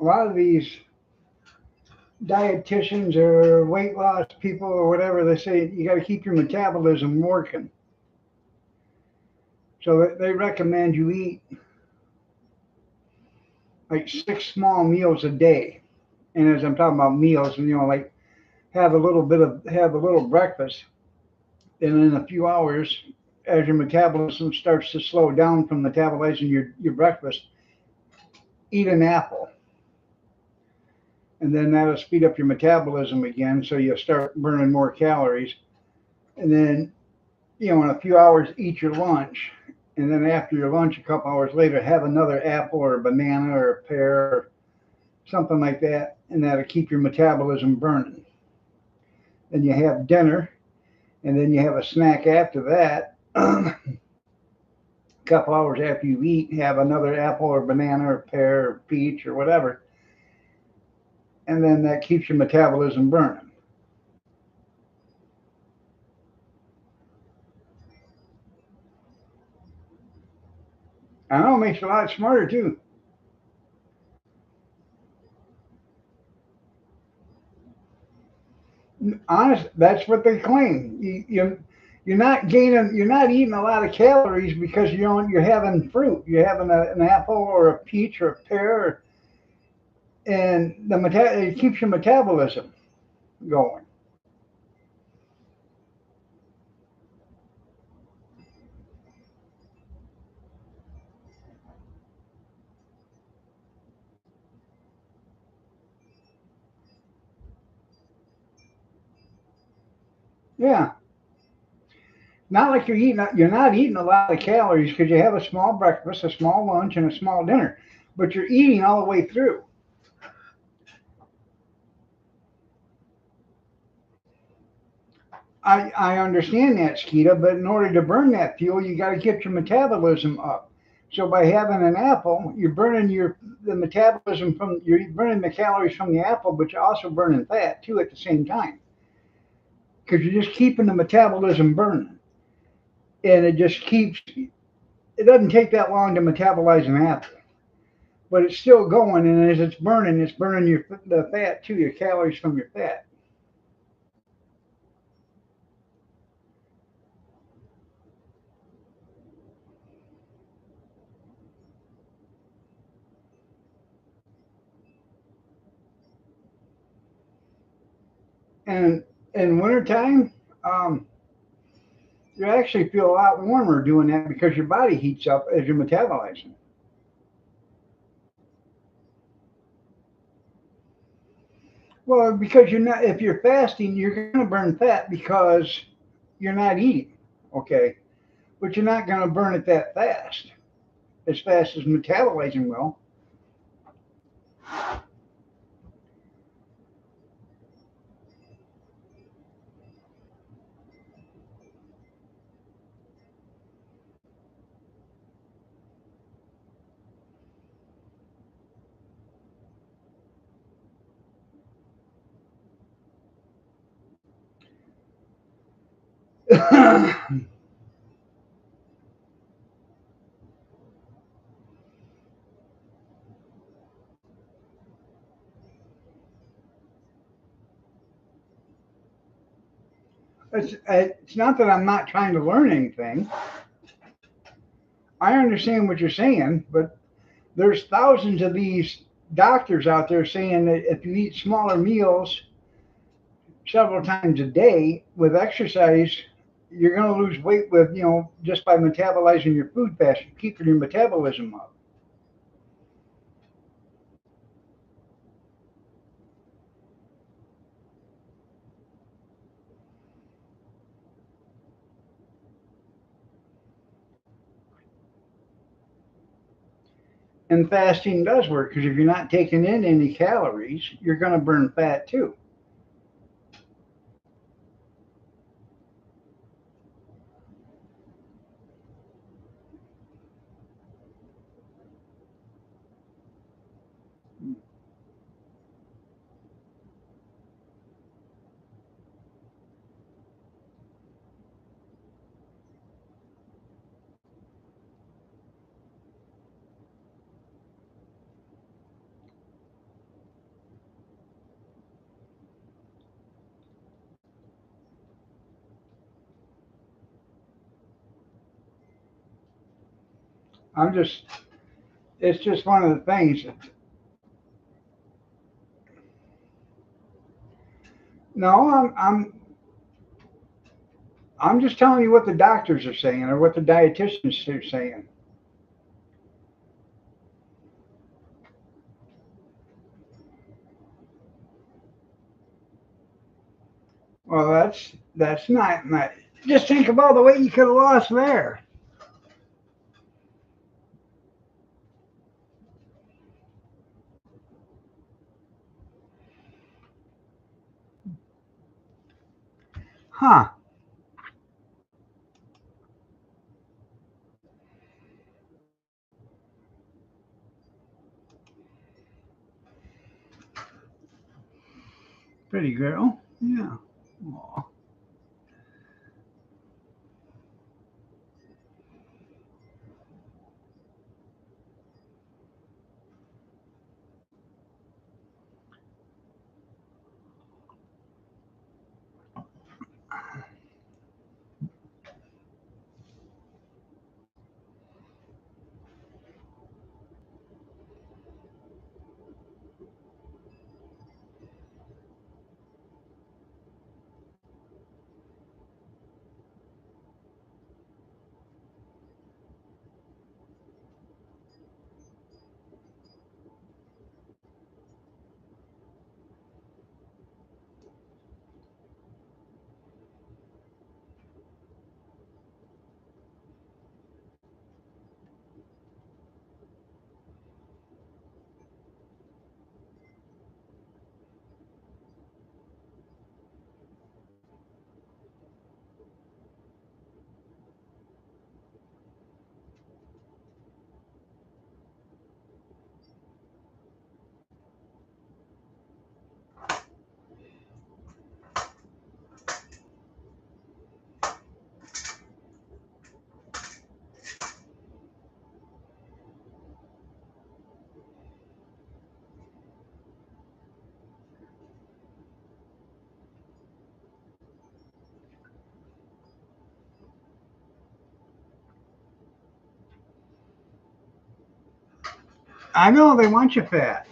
[SPEAKER 1] A lot of these dietitians or weight loss people or whatever, they say you got to keep your metabolism working. So they recommend you eat like 6 small meals a day. And as I'm talking about meals, like have a little breakfast, and in a few hours, as your metabolism starts to slow down from metabolizing your breakfast, eat an apple, and then that'll speed up your metabolism again, so you'll start burning more calories. And then, in a few hours, eat your lunch, and then after your lunch, a couple hours later, have another apple or a banana or a pear or something like that, and that'll keep your metabolism burning. Then you have dinner, and then you have a snack after that. A couple hours after you eat, have another apple or banana or pear or peach or whatever, and then that keeps your metabolism burning. I know it makes you a lot smarter too. Honest, that's what they claim. You're not gaining, you're not eating a lot of calories because you're having fruit. You're having an apple or a peach or a pear, and it keeps your metabolism going. Yeah, not like you're not eating a lot of calories because you have a small breakfast, a small lunch, and a small dinner, but you're eating all the way through. I understand that, Skeeta, but in order to burn that fuel, you got to get your metabolism up. So by having an apple, you're burning the metabolism from you're burning the calories from the apple, but you're also burning fat too at the same time because you're just keeping the metabolism burning, and it just keeps. It doesn't take that long to metabolize an apple, but it's still going, and as it's burning the fat too, your calories from your fat. And in wintertime, um, you actually feel a lot warmer doing that because your body heats up as you're metabolizing. Well, because you're not, if you're fasting, you're going to burn fat because you're not eating, okay? But you're not going to burn it that as fast as metabolizing will. It's not that I'm not trying to learn anything. I understand what you're saying, but there's thousands of these doctors out there saying that if you eat smaller meals several times a day with exercise, you're going to lose weight with, just by metabolizing your food faster, keeping your metabolism up. And fasting does work because if you're not taking in any calories, you're going to burn fat too. I'm just, it's just one of the things. No, I'm just telling you what the doctors are saying or what the dietitians are saying. Well, that's not. Just think of all the weight you could have lost there. Huh? Pretty girl. Yeah. Aw. I know they want you fat.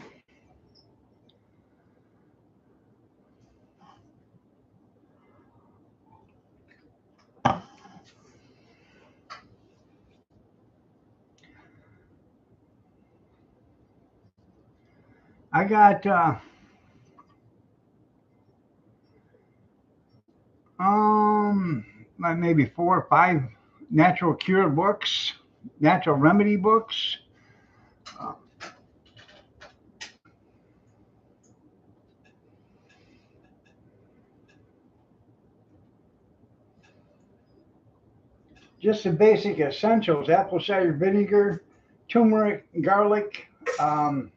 [SPEAKER 1] I got like maybe 4 or 5 natural cure books, natural remedy books. Uh, just the basic essentials: apple cider vinegar, turmeric, garlic, um,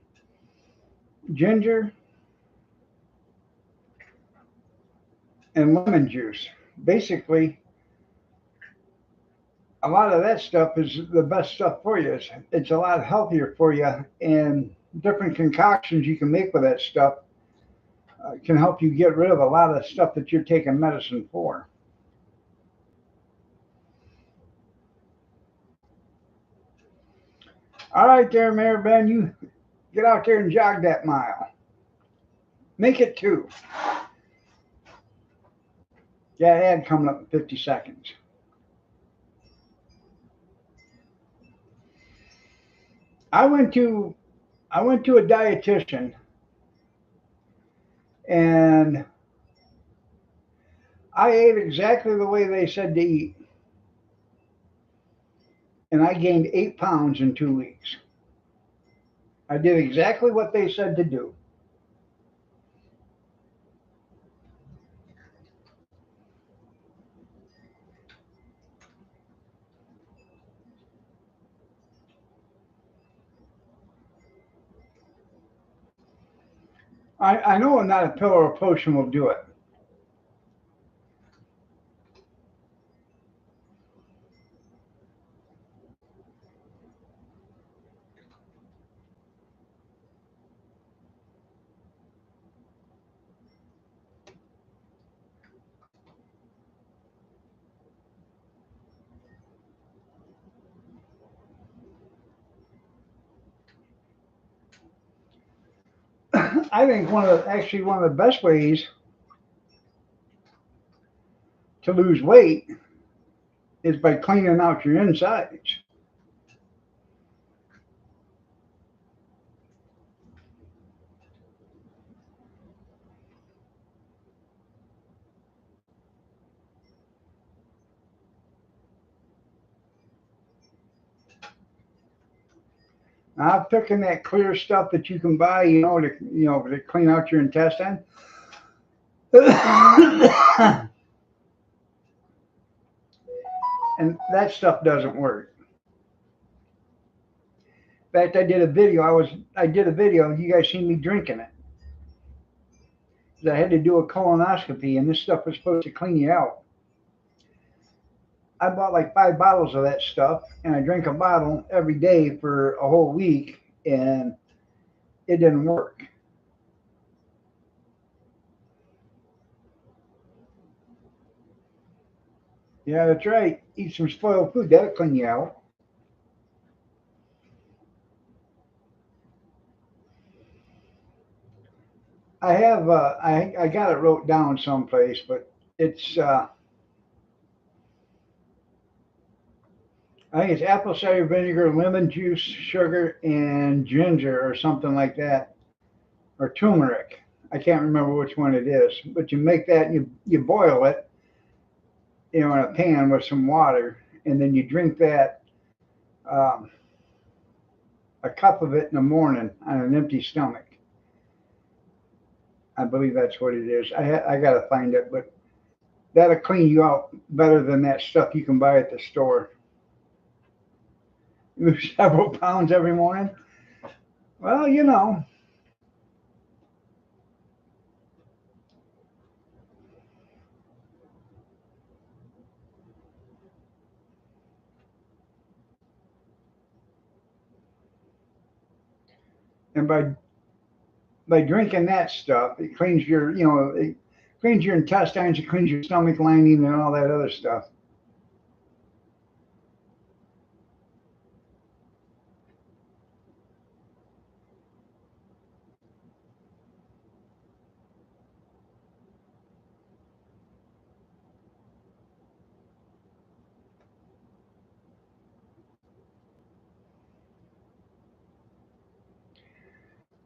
[SPEAKER 1] ginger, and lemon juice. Basically, a lot of that stuff is the best stuff for you. It's a lot healthier for you, and different concoctions you can make with that stuff can help you get rid of a lot of stuff that you're taking medicine for. All right, there, Mayor Ben, you get out there and jog that mile. Make it 2. Yeah, ad coming up in 50 seconds. I went to I went to a dietitian, and I ate exactly the way they said to eat, and I gained 8 pounds in 2 weeks. I did exactly what they said to do. I know not a pill or a potion will do it. I think one of the best ways to lose weight is by cleaning out your insides. I'm picking that clear stuff that you can buy, to clean out your intestine. And that stuff doesn't work. In fact, I did a video. You guys seen me drinking it. I had to do a colonoscopy, and this stuff was supposed to clean you out. I bought like 5 bottles of that stuff, and I drank a bottle every day for a whole week, and it didn't work. Yeah, that's right. Eat some spoiled food. That'll clean you out. I got it wrote down someplace, but it's I think it's apple cider vinegar, lemon juice, sugar, and ginger, or something like that, or turmeric. I can't remember which one it is, but you make that and you boil it, in a pan with some water, and then you drink that, um, a cup of it in the morning on an empty stomach. I believe that's what it is. I got to find it, but that'll clean you out better than that stuff you can buy at the store. Lose several pounds every morning. Well, and by drinking that stuff, it cleans it cleans your intestines, it cleans your stomach lining, and all that other stuff.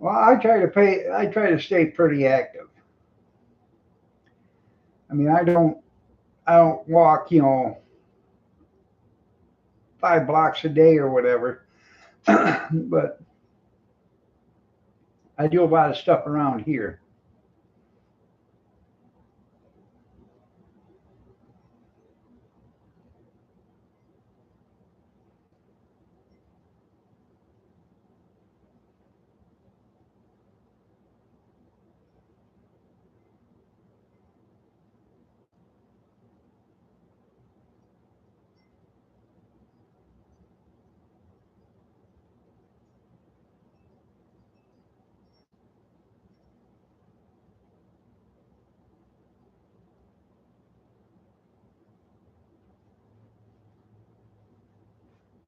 [SPEAKER 1] Well, I try to stay pretty active. I mean, I don't walk, 5 blocks a day or whatever, but I do a lot of stuff around here.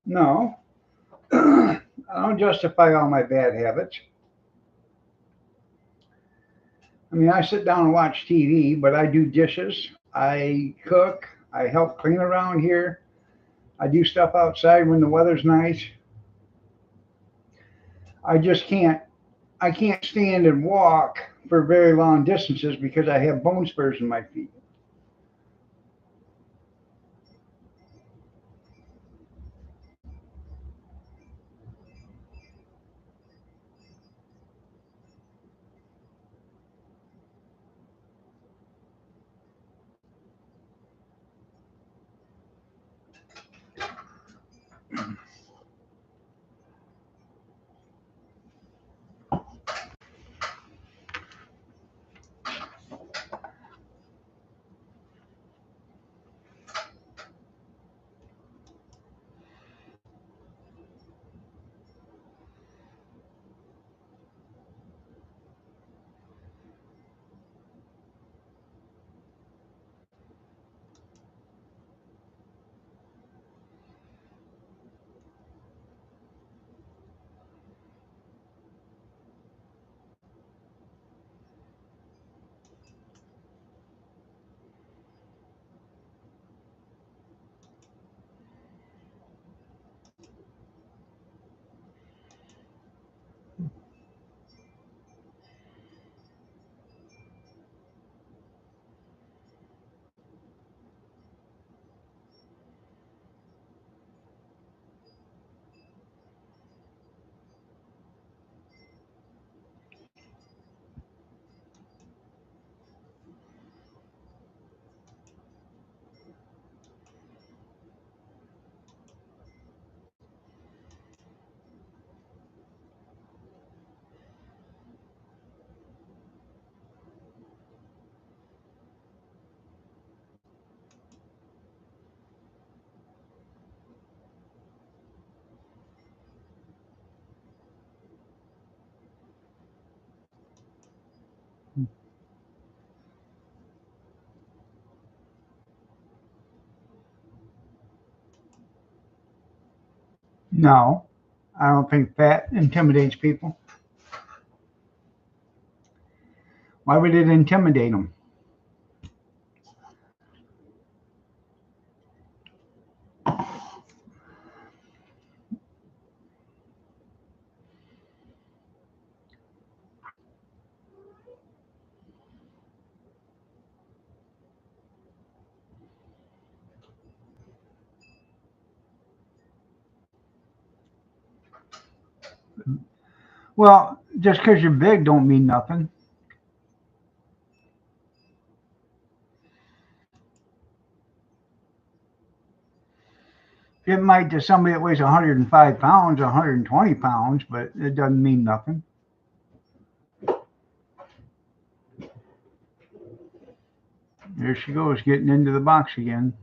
[SPEAKER 1] No, I don't justify all my bad habits. I mean, I sit down and watch TV, but I do dishes, I cook, I help clean around here, I do stuff outside when the weather's nice. I just I can't stand and walk for very long distances because I have bone spurs in my feet. No, I don't think fat intimidates people. Why would it intimidate them? Well, just because you're big don't mean nothing. It might to somebody that weighs 105 pounds, 120 pounds, but it doesn't mean nothing. There she goes, getting into the box again.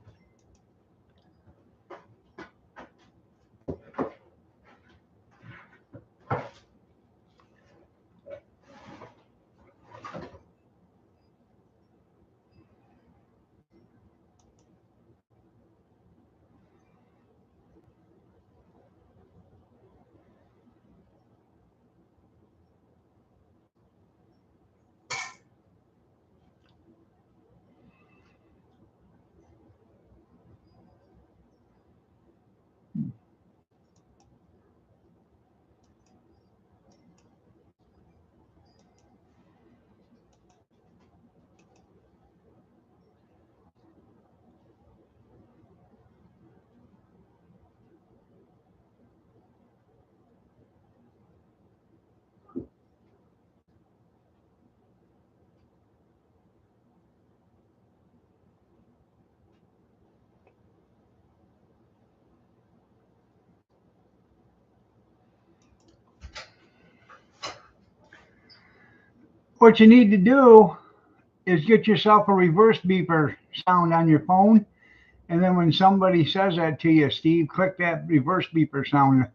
[SPEAKER 1] What you need to do is get yourself a reverse beeper sound on your phone. And then when somebody says that to you, Steve, click that reverse beeper sound.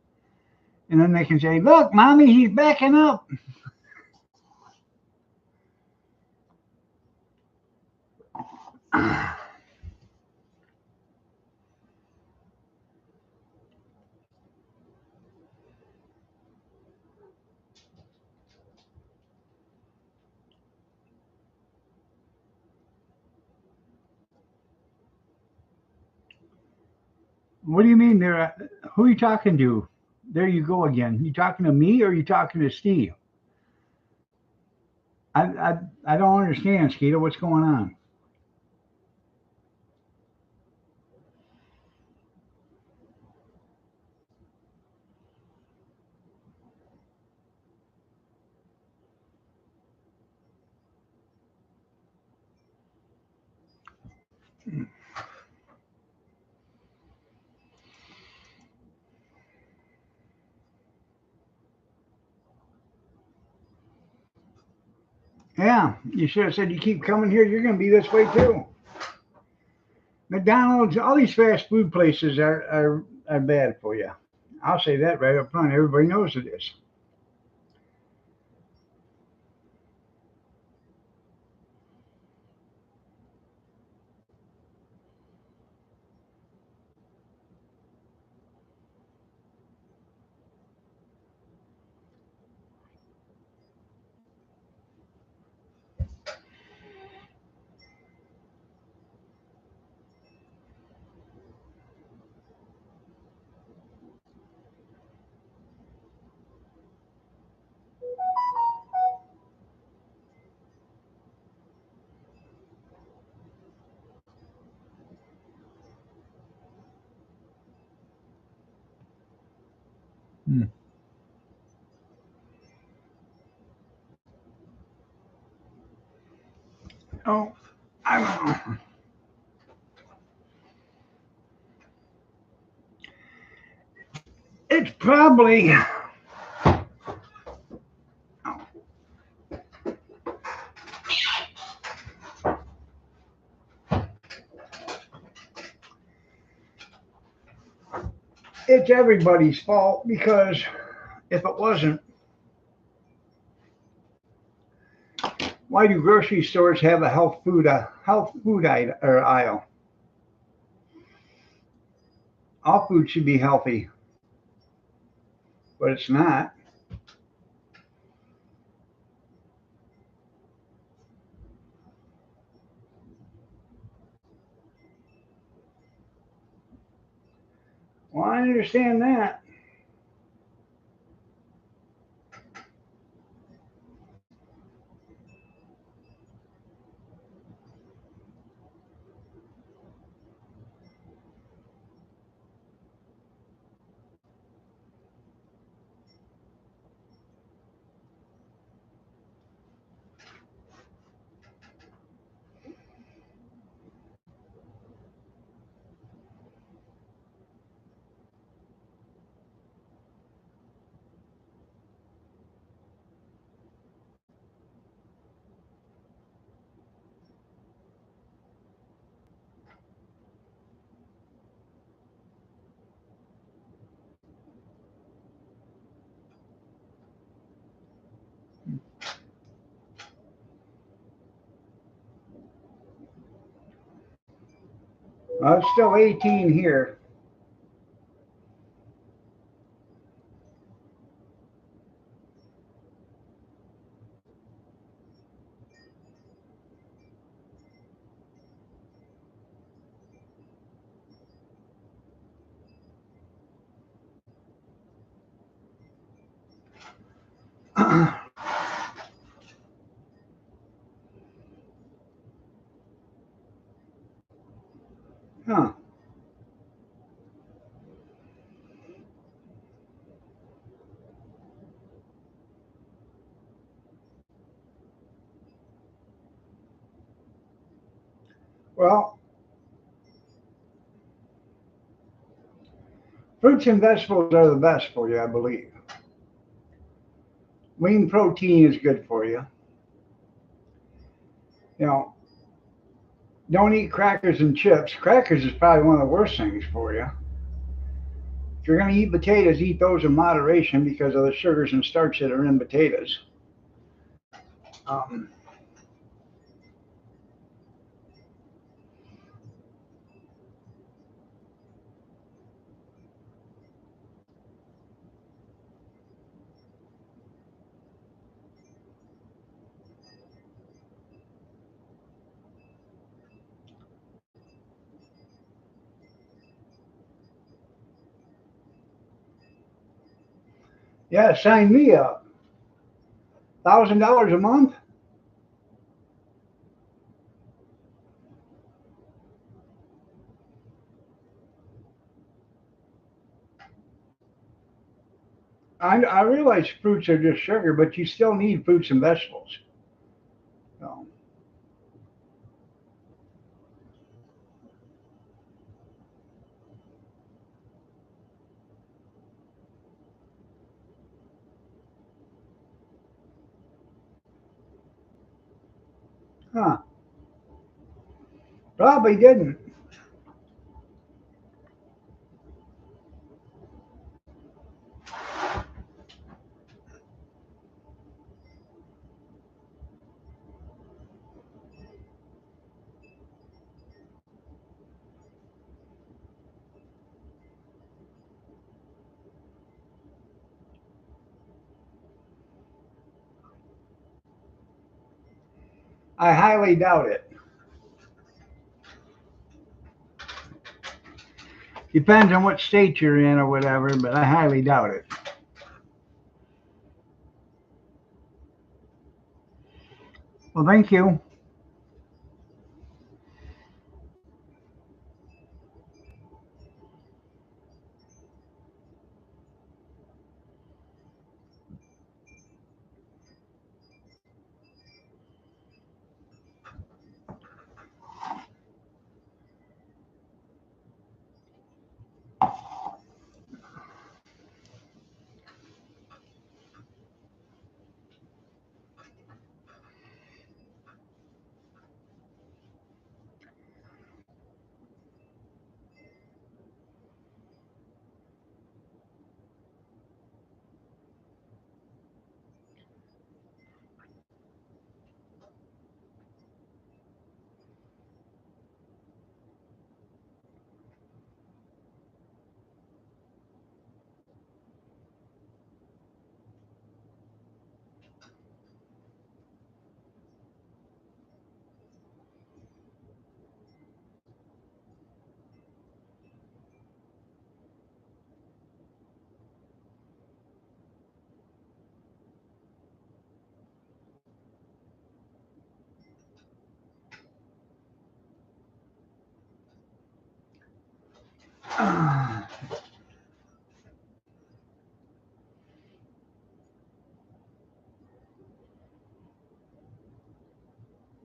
[SPEAKER 1] And then they can say, look, mommy, he's backing up. What do you mean there? Who are you talking to? There you go again. You talking to me or are you talking to Steve? I don't understand, Skeeter. What's going on? Yeah, you should have said you keep coming here. You're going to be this way too. McDonald's, all these fast food places are bad for you. I'll say that right up front. Everybody knows it is. Hmm. Oh, I don't know. It's probably it's everybody's fault because if it wasn't, why do grocery stores have a aisle? All food should be healthy, but it's not. Well, I understand that. It's still 18 here. Huh. Well, fruits and vegetables are the best for you, I believe. Lean protein is good for you. You know, don't eat crackers and chips. Crackers is probably one of the worst things for you. If you're going to eat potatoes, eat those in moderation because of the sugars and starch that are in potatoes. Um, yeah, sign me up. $1,000 a month? I realize fruits are just sugar, but you still need fruits and vegetables. So, huh? Probably didn't. I highly doubt it. Depends on what state you're in or whatever, but I highly doubt it. Well, thank you.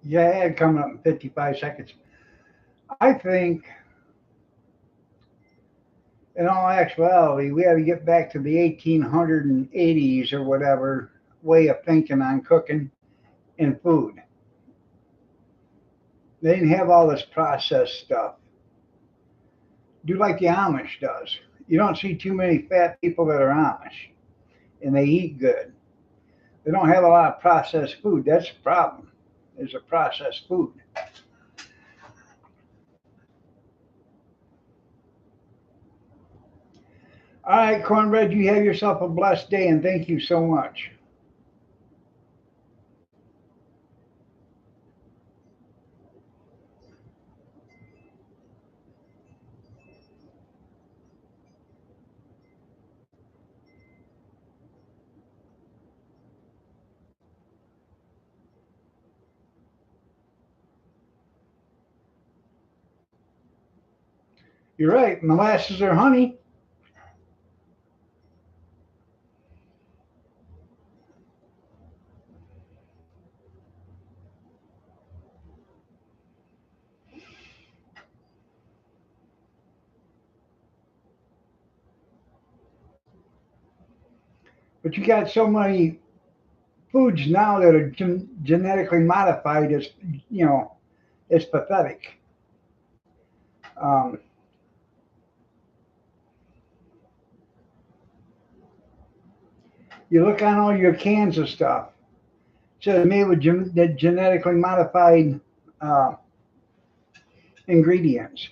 [SPEAKER 1] Yeah, ad coming up in 55 seconds. I think, in all actuality, we had to get back to the 1880s or whatever way of thinking on cooking and food. They didn't have all this processed stuff. Do like the Amish does. You don't see too many fat people that are Amish, and they eat good. They don't have a lot of processed food. That's the problem. Is a processed food. All right, Cornbread, you have yourself a blessed day, and thank you so much. You're right. Molasses or honey. But you got so many foods now that are genetically modified is, you know, it's pathetic. Um, you look on all your cans of stuff, it says made with genetically modified uh, ingredients.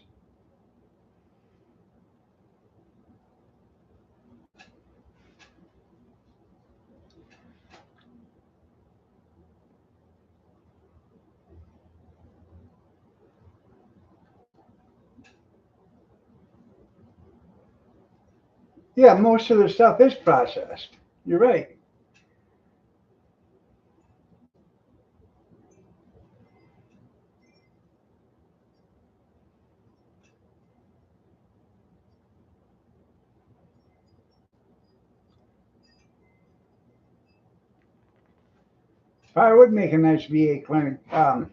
[SPEAKER 1] Yeah, most of the stuff is processed. You're right. Probably would make a nice VA clinic. A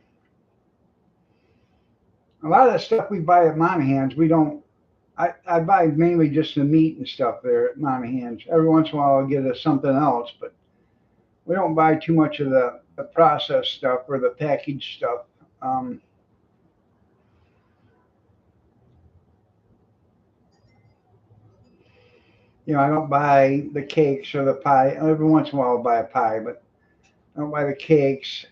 [SPEAKER 1] lot of the stuff we buy at Monahan's, we don't. I buy mainly just the meat and stuff there at Monahan's. Every once in a while, I'll get us something else, but we don't buy too much of the processed stuff or the packaged stuff. Um, I don't buy the cakes or the pie. Every once in a while, I'll buy a pie, but I don't buy the cakes,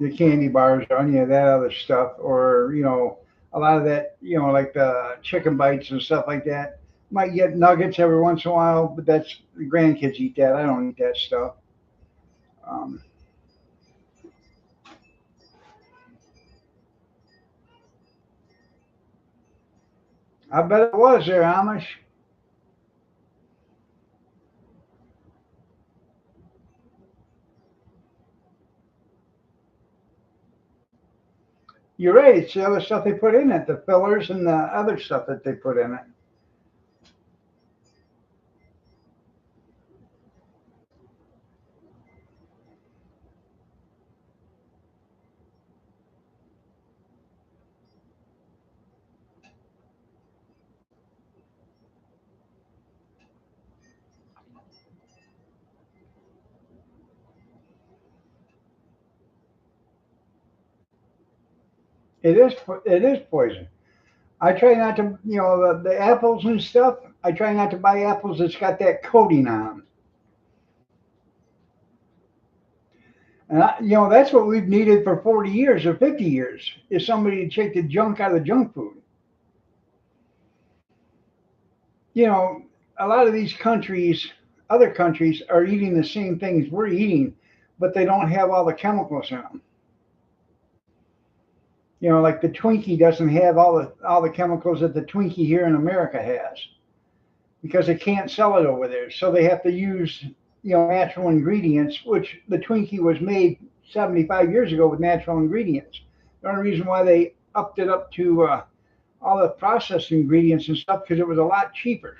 [SPEAKER 1] the candy bars, or any of that other stuff, or a lot of that, like the chicken bites and stuff like that. Might get nuggets every once in a while, but that's the grandkids eat that. I don't eat that stuff. Um, I bet it was there, Amish. You're right. It's the other stuff they put in it, the fillers and the other stuff that they put in it. It is poison. I try not to, the apples and stuff. I try not to buy apples that's got that coating on them. And that's what we've needed for 40 years or 50 years is somebody to take the junk out of the junk food. You know, a lot of these countries, other countries, are eating the same things we're eating, but they don't have all the chemicals in them. Like the Twinkie doesn't have all the chemicals that the Twinkie here in America has because they can't sell it over there. So they have to use, natural ingredients, which the Twinkie was made 75 years ago with natural ingredients. The only reason why they upped it up to all the processed ingredients and stuff because it was a lot cheaper.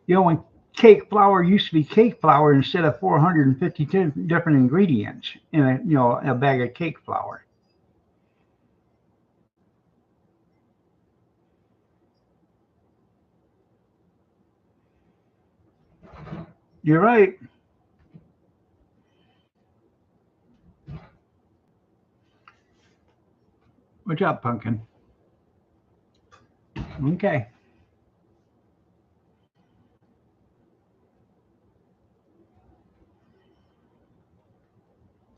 [SPEAKER 1] When cake flour used to be cake flour instead of 450 different ingredients in a bag of cake flour. You're right. Good job, Pumpkin. Okay.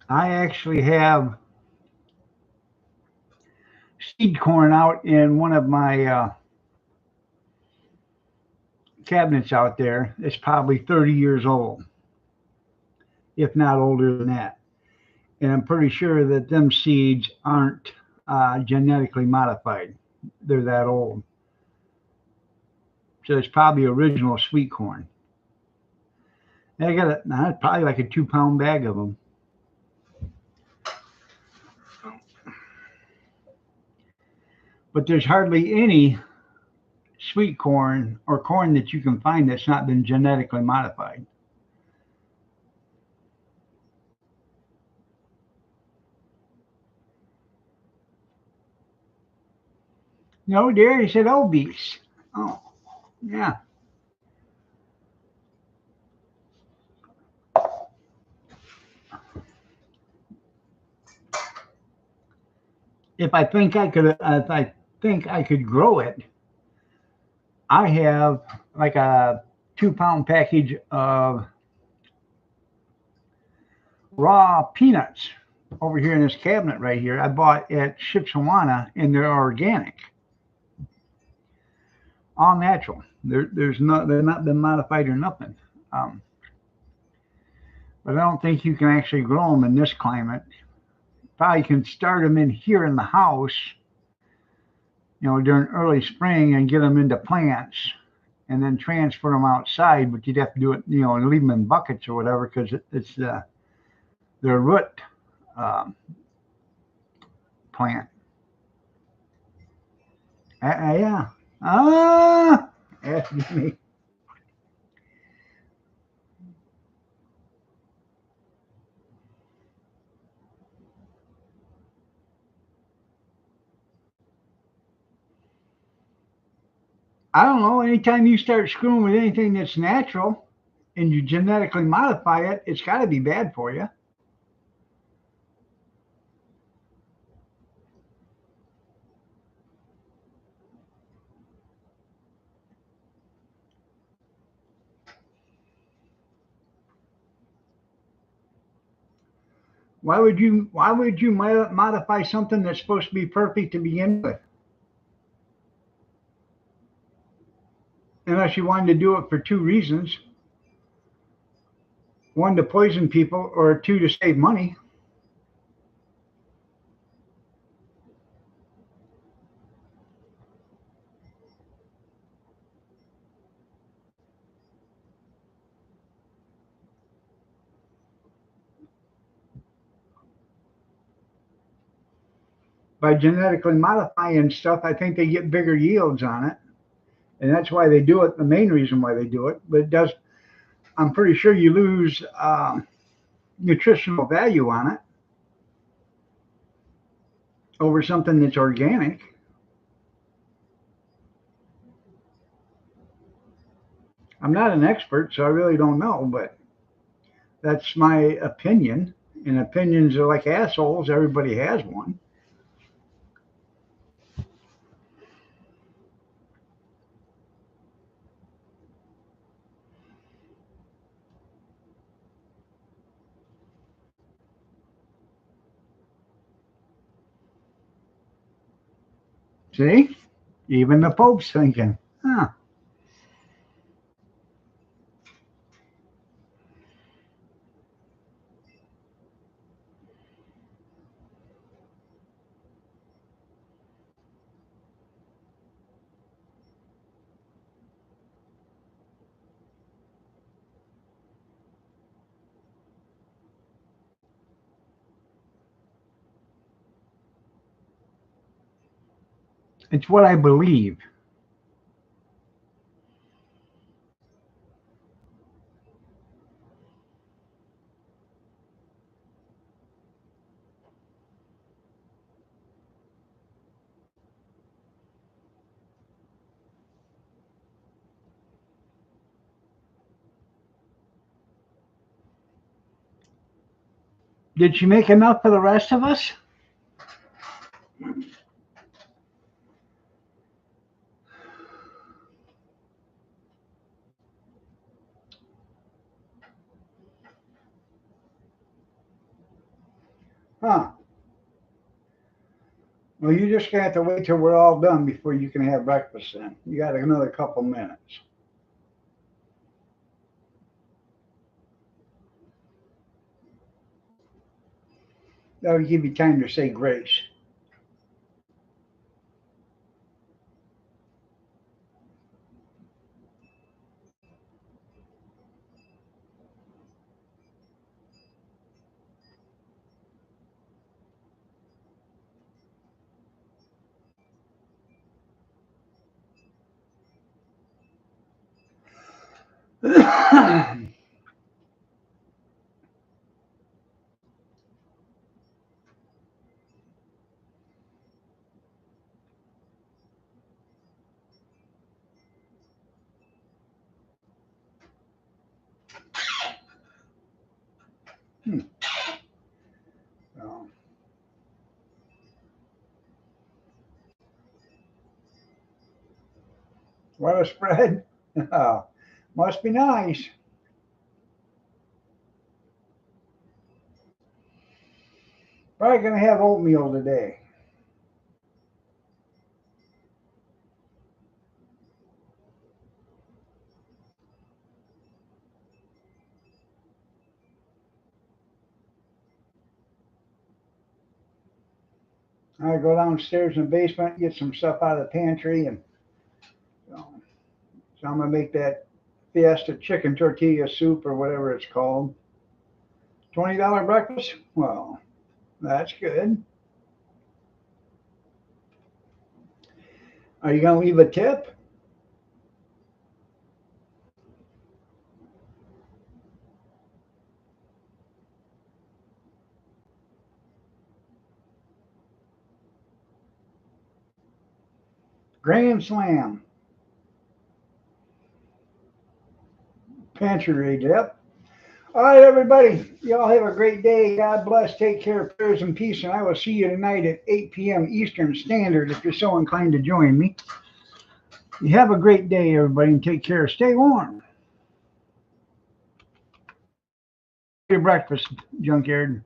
[SPEAKER 1] I actually have seed corn out in one of my cabinets out there. It's probably 30 years old, if not older than that. And I'm pretty sure that them seeds aren't genetically modified. They're that old. So it's probably original sweet corn. And I got probably like a 2 pound bag of them. But there's hardly any sweet corn or corn that you can find that's not been genetically modified. No, dear, he said obese. Oh, yeah. If I think I could grow it, I have like a 2 pound package of raw peanuts over here in this cabinet right here. I bought at Shipshewana, and they're organic, all natural. They're not been modified or nothing. Um, but I don't think you can actually grow them in this climate. Probably can start them in here in the house, during early spring and get them into plants and then transfer them outside. But you'd have to do it, and leave them in buckets or whatever because it's their root um, plant. Yeah. Ask me. I don't know. Anytime you start screwing with anything that's natural and you genetically modify it, it's got to be bad for you. Why would you modify something that's supposed to be perfect to begin with? Unless you wanted to do it for two reasons: one, to poison people, or two, to save money. By genetically modifying stuff, I think they get bigger yields on it, and that's why they do it. The main reason why they do it, but it does. I'm pretty sure you lose nutritional value on it over something that's organic. I'm not an expert, so I really don't know, but that's my opinion. And opinions are like assholes. Everybody has one. See? Even the Pope's thinking, huh. It's what I believe. Did she make enough for the rest of us? Huh. Well, you just got to wait till we're all done before you can have breakfast then. You got another couple minutes. That'll give you time to say grace. What a spread. Must be nice. Probably going to have oatmeal today. I go downstairs in the basement, get some stuff out of the pantry, and so I'm going to make that Fiesta chicken tortilla soup or whatever it's called. $20 breakfast? Well, that's good. Are you going to leave a tip? Grand Slam. Pantry tip. All right, everybody. Y'all have a great day. God bless. Take care. Prayers and peace. And I will see you tonight at 8 p.m. Eastern Standard if you're so inclined to join me. You have a great day, everybody, and take care. Stay warm. Your breakfast, junkyard.